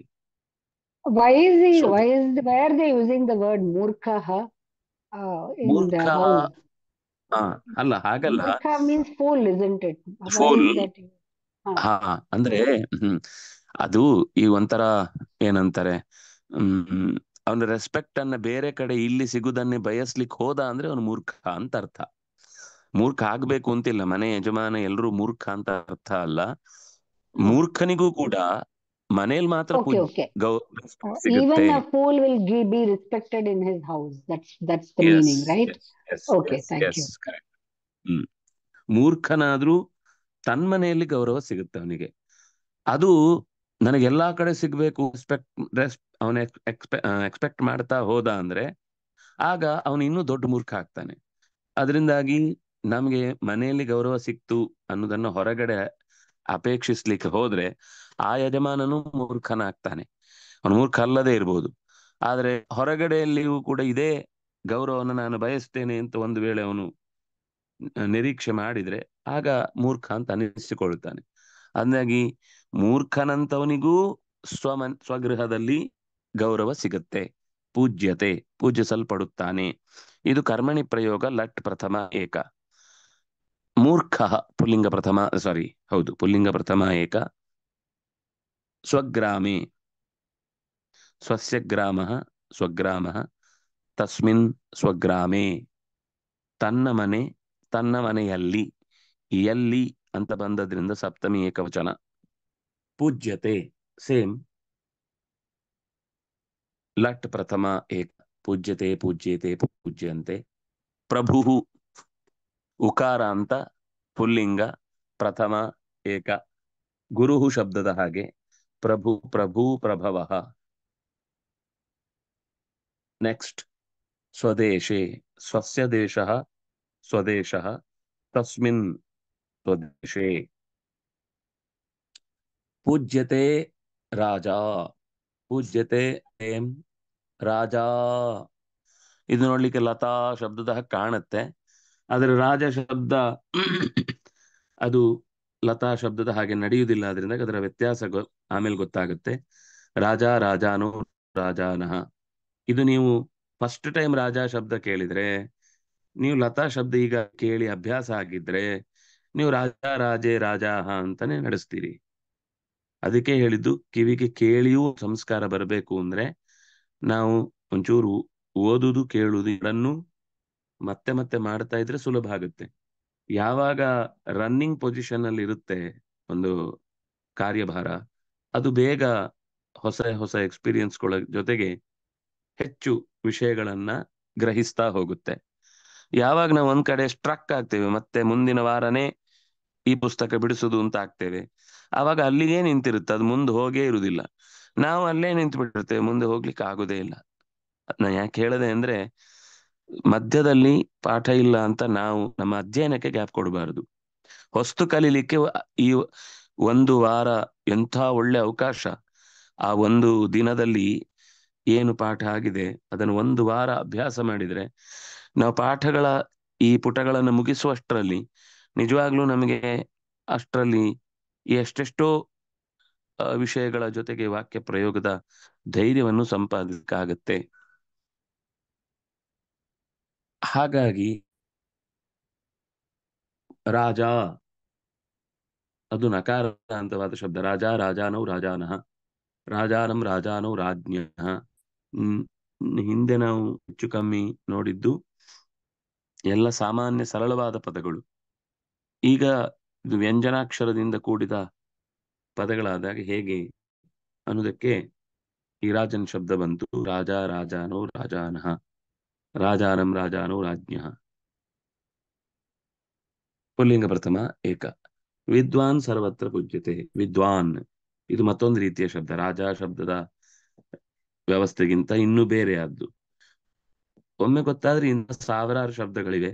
Why are they using the word murkha in the ಮೂರ್ಖ house? ಅಲ್ಲ ಹಾಗಲ್ಲ, Murkha means fool, isn't it? Why full. is that? ಹಾ ಅಂದ್ರೆ ಅದು ಈ ಒಂಥರ ಏನಂತಾರೆ, ಅವನ ರೆಸ್ಪೆಕ್ಟ್ ಅನ್ನ ಬೇರೆ ಕಡೆ ಇಲ್ಲಿ ಸಿಗುದನ್ನೇ ಬಯಸ್ಲಿಕ್ಕೆ ಹೋದ ಅಂದ್ರೆ ಅವನು ಮೂರ್ಖ ಅಂತ ಅರ್ಥ. ಮೂರ್ಖ ಆಗ್ಬೇಕು ಅಂತಿಲ್ಲ, ಮನೆ ಯಜಮಾನ ಎಲ್ರೂ ಮೂರ್ಖ ಅಂತ ಅರ್ಥ ಅಲ್ಲ. ಮೂರ್ಖನಿಗೂ ಕೂಡ ಮನೇಲಿ ಮಾತ್ರ Okay. ಸಿಗುತ್ತೆ. Even a fool will be respected in his house. That's the meaning, right? Okay, thank you. Correct. ಮೂರ್ಖನಾದ್ರೂ ತನ್ನ ಮನೆಯಲ್ಲಿ ಗೌರವ ಸಿಗುತ್ತೆ ಅವನಿಗೆ. ಅದು ನನಗೆಲ್ಲಾ ಕಡೆ ಸಿಗ್ಬೇಕು ಅವನ ಎಕ್ಸ್ಪೆಕ್ಟ್ ಮಾಡ್ತಾ ಹೋದ ಅಂದ್ರೆ ಆಗ ಅವನು ಇನ್ನೂ ದೊಡ್ಡ ಮೂರ್ಖ ಆಗ್ತಾನೆ. ಅದರಿಂದಾಗಿ ನಮ್ಗೆ ಮನೆಯಲ್ಲಿ ಗೌರವ ಸಿಕ್ತು ಅನ್ನೋದನ್ನ ಹೊರಗಡೆ ಅಪೇಕ್ಷಿಸ್ಲಿಕ್ಕೆ ಹೋದ್ರೆ ಆ ಯಜಮಾನನು ಮೂರ್ಖನಾಗ್ತಾನೆ. ಅವನು ಮೂರ್ಖ ಅಲ್ಲದೆ ಇರ್ಬೋದು, ಆದ್ರೆ ಹೊರಗಡೆಯಲ್ಲಿಯೂ ಕೂಡ ಇದೇ ಗೌರವವನ್ನು ನಾನು ಬಯಸ್ತೇನೆ ಅಂತ ಒಂದು ವೇಳೆ ಅವನು ನಿರೀಕ್ಷೆ ಮಾಡಿದ್ರೆ ಆಗ ಮೂರ್ಖ ಅಂತ ಅನಿಸಿಕೊಳ್ತಾನೆ. ಅಂದಾಗಿ ಮೂರ್ಖನಂತವನಿಗೂ ಸ್ವಗೃಹದಲ್ಲಿ ಗೌರವ ಸಿಗುತ್ತೆ, ಪೂಜ್ಯತೆ, ಪೂಜಿಸಲ್ಪಡುತ್ತಾನೆ. ಇದು ಕರ್ಮಣಿ ಪ್ರಯೋಗ ಲಟ್ ಪ್ರಥಮ ಏಕ. ಮೂರ್ಖ ಪುಲ್ಲಿಂಗ ಪ್ರಥಮ, ಪುಲ್ಲಿಂಗ ಪ್ರಥಮ ಏಕ. ಸ್ವಗ್ರಾಮೆ, ಸ್ವಸ್ಯ ಗ್ರಾಮಃ ಸ್ವಗ್ರಾಮಃ, ತಸ್ಮಿನ್ ಸ್ವಗ್ರಾಮೆ, ತನ್ನ ಮನೆ, ತನ್ನ ಮನೆಯಲ್ಲಿ, ಎಲ್ಲಿ ಅಂತ ಬಂದದ್ರಿಂದ ಸಪ್ತಮಿ ಏಕವಚನ. ಪೂಜ್ಯತೆ ಸೇಮ್, ಲಟ್ ಪ್ರಥಮ ಏಕ, ಪೂಜ್ಯತೆ ಪೂಜ್ಯತೆ ಪೂಜ್ಯಂತೆ. ಪ್ರಭು ಉಕಾರ ಅಂತ ಪುಲ್ಲಿಂಗ ಪ್ರಥಮ ಏಕ, ಗುರುಹು ಶಬ್ದದ ಹಾಗೆ ಪ್ರಭು ಪ್ರಭು ಪ್ರಭವಃ. ನೆಕ್ಸ್ಟ್ ಸ್ವದೇಶೆ, ಸ್ವಸ್ಯ ದೇಶಃ ಸ್ವದೇಶಃ, ತಸ್ಮಿನ್ ಸ್ವದೇಶೆ. ಪೂಜ್ಯತೆ ರಾಜ, ಪೂಜ್ಯತೆ ರಾಜ. ಇದು ನೋಡ್ಲಿಕ್ಕೆ ಲತಾ ಶಬ್ದದ ಹಾಗೆ ಕಾಣುತ್ತೆ, ಆದ್ರೆ ರಾಜ ಶಬ್ದ ಅದು ಲತಾ ಶಬ್ದದ ಹಾಗೆ ನಡೆಯುವುದಿಲ್ಲ. ಅದರಿಂದ ಅದರ ವ್ಯತ್ಯಾಸ ಆಮೇಲೆ ಗೊತ್ತಾಗುತ್ತೆ. ರಾಜ, ರಾಜಾನೋ, ರಾಜಾನಃ. ಇದು ನೀವು ಫಸ್ಟ್ ಟೈಮ್ ರಾಜ ಶಬ್ದ ಕೇಳಿದ್ರೆ, ನೀವು ಲತಾ ಶಬ್ದ ಈಗ ಕೇಳಿ ಅಭ್ಯಾಸ ಆಗಿದ್ರೆ ನೀವು ರಾಜ, ರಾಜೇ, ರಾಜಾಹ ಅಂತಾನೆ ನಡೆಸ್ತೀರಿ. ಅದಕ್ಕೆ ಹೇಳಿದ್ದು ಕಿವಿಗೆ ಕೇಳಿಯೂ ಸಂಸ್ಕಾರ ಬರಬೇಕು ಅಂದ್ರೆ ನಾವು ಒಂಚೂರು ಓದುದು ಕೇಳುವುದು ಎರಡನ್ನೂ ಮತ್ತೆ ಮತ್ತೆ ಮಾಡ್ತಾ ಇದ್ರೆ ಸುಲಭ ಆಗುತ್ತೆ. ಯಾವಾಗ ರನ್ನಿಂಗ್ ಪೊಸಿಷನ್ ಅಲ್ಲಿ ಇರುತ್ತೆ ಒಂದು ಕಾರ್ಯಭಾರ, ಅದು ಬೇಗ ಹೊಸ ಹೊಸ ಎಕ್ಸ್ಪೀರಿಯನ್ಸ್ಗಳ ಜೊತೆಗೆ ಹೆಚ್ಚು ವಿಷಯಗಳನ್ನ ಗ್ರಹಿಸ್ತಾ ಹೋಗುತ್ತೆ. ಯಾವಾಗ ನಾವು ಒಂದ್ ಕಡೆ ಸ್ಟ್ರಕ್ ಆಗ್ತೇವೆ, ಮತ್ತೆ ಮುಂದಿನ ವಾರನೇ ಈ ಪುಸ್ತಕ ಬಿಡಿಸುದು ಅಂತ ಆಗ್ತೇವೆ, ಆವಾಗ ಅಲ್ಲಿಗೆ ನಿಂತಿರುತ್ತೆ, ಅದು ಮುಂದೆ ಹೋಗೇ ಇರುವುದಿಲ್ಲ. ನಾವು ಅಲ್ಲೇ ನಿಂತು ಬಿಟ್ಟಿರ್ತೇವೆ, ಮುಂದೆ ಹೋಗ್ಲಿಕ್ಕೆ ಆಗುದೇ ಇಲ್ಲ. ನಾ ಯಾಕೆ ಹೇಳದೆ ಅಂದ್ರೆ, ಮಧ್ಯದಲ್ಲಿ ಪಾಠ ಇಲ್ಲ ಅಂತ ನಾವು ನಮ್ಮ ಅಧ್ಯಯನಕ್ಕೆ ಗ್ಯಾಪ್ ಕೊಡಬಾರದು. ಹೊಸ್ತು ಕಲೀಲಿಕ್ಕೆ ಈ ಒಂದು ವಾರ ಎಂಥ ಒಳ್ಳೆ ಅವಕಾಶ. ಆ ಒಂದು ದಿನದಲ್ಲಿ ಏನು ಪಾಠ ಆಗಿದೆ ಅದನ್ನು ಒಂದು ವಾರ ಅಭ್ಯಾಸ ಮಾಡಿದ್ರೆ ನಾವು ಪಾಠಗಳ ಈ ಪುಟಗಳನ್ನು ಮುಗಿಸುವಷ್ಟರಲ್ಲಿ ನಿಜವಾಗ್ಲೂ ನಮಗೆ ಅಷ್ಟರಲ್ಲಿ ಎಷ್ಟೆಷ್ಟೋ ವಿಷಯಗಳ ಜೊತೆಗೆ ವಾಕ್ಯ ಪ್ರಯೋಗದ ಧೈರ್ಯವನ್ನು ಸಂಪಾದಿಸಲಿಕ್ಕಾಗತ್ತೆ. ಹಾಗಾಗಿ ರಾಜ ಅದು ನಕಾರಾಂತವಾದ ಶಬ್ದ. ರಾಜ, ರಾಜಾನೌ, ರಾಜಾನಃ, ರಾಜಾನಂ, ರಾಜಾನೌ, ರಾಜ್ಞಃ. ಹಿಂದೆ ನಾವು ಹೆಚ್ಚು ಕಮ್ಮಿ ನೋಡಿದ್ದು ಎಲ್ಲ ಸಾಮಾನ್ಯ ಸರಳವಾದ ಪದಗಳು. ಈಗ ಇದು ವ್ಯಂಜನಾಕ್ಷರದಿಂದ ಕೂಡಿದ ಪದಗಳಾದಾಗ ಹೇಗೆ ಅನ್ನೋದಕ್ಕೆ ಈ ರಾಜನ್ ಶಬ್ದ ಬಂತು. ರಾಜ, ರಾಜಾನೋ, ರಾಜಾನಃ, ರಾಜಾನಂ, ರಾಜಾನೋ, ರಾಜ್ಞಃ. ಪುಲ್ಲಿಂಗ ಪ್ರಥಮ ಏಕ. ವಿದ್ವಾನ್ ಸರ್ವತ್ರ ಪೂಜ್ಯತೆ. ವಿದ್ವಾನ್ ಇದು ಮತ್ತೊಂದು ರೀತಿಯ ಶಬ್ದ. ರಾಜ ಶಬ್ದದ ವ್ಯವಸ್ಥೆಗಿಂತ ಇನ್ನೂ ಬೇರೆಯಾದ್ದು. ಒಮ್ಮೆ ಗೊತ್ತಾದ್ರೆ ಇಂಥ ಸಾವಿರಾರು ಶಬ್ದಗಳಿವೆ.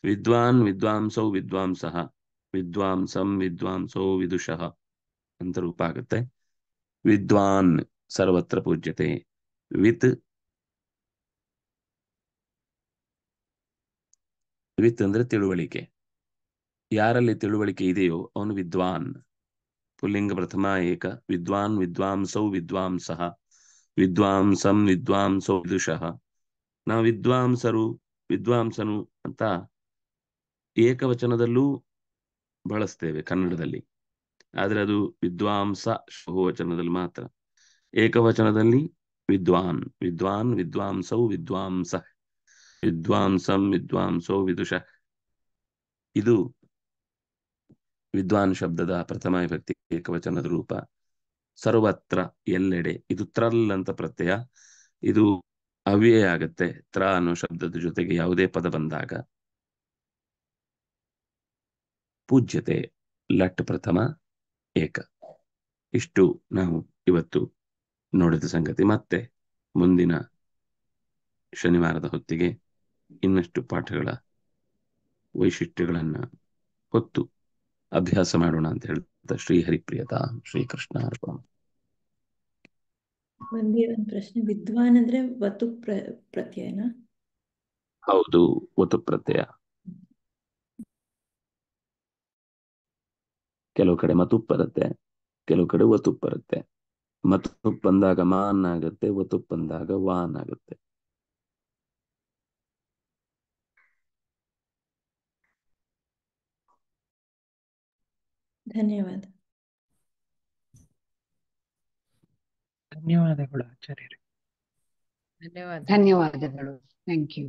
ವಿದ್ವಾನ್, ವಿದ್ವಾಂಸೌ, ವಿದ್ವಾಂಸಃ, ವಿದ್ವಾಂಸಂ, ವಿದ್ವಾಂಸೋ, ವಿದುಷಃ ಅಂತ ರೂಪ ಆಗುತ್ತೆ. ವಿದ್ವಾನ್ ಸರ್ವತ್ರ ಪೂಜ್ಯತೆ. ವಿತ್ ಅಂದ್ರೆ ತಿಳುವಳಿಕೆ. ಯಾರಲ್ಲಿ ತಿಳುವಳಿಕೆ ಇದೆಯೋ ಅವನು ವಿದ್ವಾನ್. ಪುಲ್ಲಿಂಗ ಪ್ರಥಮ ಏಕ. ವಿದ್ವಾನ್, ವಿದ್ವಾಂಸೌ, ವಿದ್ವಾಂಸಃ, ವಿದ್ವಾಂಸಂ, ವಿದ್ವಾಂಸೋ, ವಿದುಷಃ. ನಾವು ವಿದ್ವಾಂಸರು, ವಿದ್ವಾಂಸನು ಅಂತ ಏಕವಚನದಲ್ಲೂ ಬಳಸ್ತೇವೆ ಕನ್ನಡದಲ್ಲಿ, ಆದ್ರೆ ಅದು ವಿದ್ವಾಂಸ ಬಹುವಚನದಲ್ಲಿ ಮಾತ್ರ. ಏಕವಚನದಲ್ಲಿ ವಿದ್ವಾನ್, ವಿದ್ವಾನ್, ವಿದ್ವಾಂಸೌ, ವಿದ್ವಾಂಸ, ವಿದ್ವಾಂಸಂ, ವಿದ್ವಾಂಸೋ, ವಿದುಷಃ. ಇದು ವಿದ್ವಾನ್ ಶಬ್ದದ ಪ್ರಥಮ ವಿಭಕ್ತಿ ಏಕವಚನದ ರೂಪ. ಸರ್ವತ್ರ, ಎಲ್ಲೆಡೆ, ಇದು ತ್ರಲ್ ಅಂತ ಪ್ರತ್ಯಯ. ಇದು ಅವ್ಯಯ ಆಗತ್ತೆ ತ್ರ ಅನ್ನೋ ಶಬ್ದದ ಜೊತೆಗೆ ಯಾವುದೇ ಪದ ಬಂದಾಗ. ಪೂಜ್ಯತೆ ಲಟ್ ಪ್ರಥಮ ಏಕ. ಇಷ್ಟು ನಾವು ಇವತ್ತು ನೋಡಿದ ಸಂಗತಿ. ಮತ್ತೆ ಮುಂದಿನ ಶನಿವಾರದ ಹೊತ್ತಿಗೆ ಇನ್ನಷ್ಟು ಪಾಠಗಳ ವೈಶಿಷ್ಟ್ಯಗಳನ್ನ ಹೊತ್ತು ಅಭ್ಯಾಸ ಮಾಡೋಣ ಅಂತ ಹೇಳ್ತಾ ಶ್ರೀ ಹರಿಪ್ರಿಯತಾ ಶ್ರೀಕೃಷ್ಣ ಅರ್ಪಣ. ಒಂದೇ ಒಂದು ಪ್ರಶ್ನೆ, ವಿದ್ವಾನ್ ಅಂದ್ರೆ ವತು ಪ್ರತ್ಯಯನ? ಹೌದು, ಒತು ಪ್ರತ್ಯಯ. ಕೆಲವು ಕಡೆ ಮತುಪ್ ಬರುತ್ತೆ, ಕೆಲವು ಕಡೆ ಒತುಪ್ ಬರುತ್ತೆ. ಮತುಪ್ ಬಂದಾಗ ಮಾನ್ ಆಗುತ್ತೆ, ಒತುಪ್ ಬಂದಾಗ ವಾನ್ ಆಗುತ್ತೆ. ಧನ್ಯವಾದ. ಧನ್ಯವಾದಗಳು ಆಚಾರ್ಯರೇ. ಧನ್ಯವಾದ. ಧನ್ಯವಾದಗಳು. Thank you.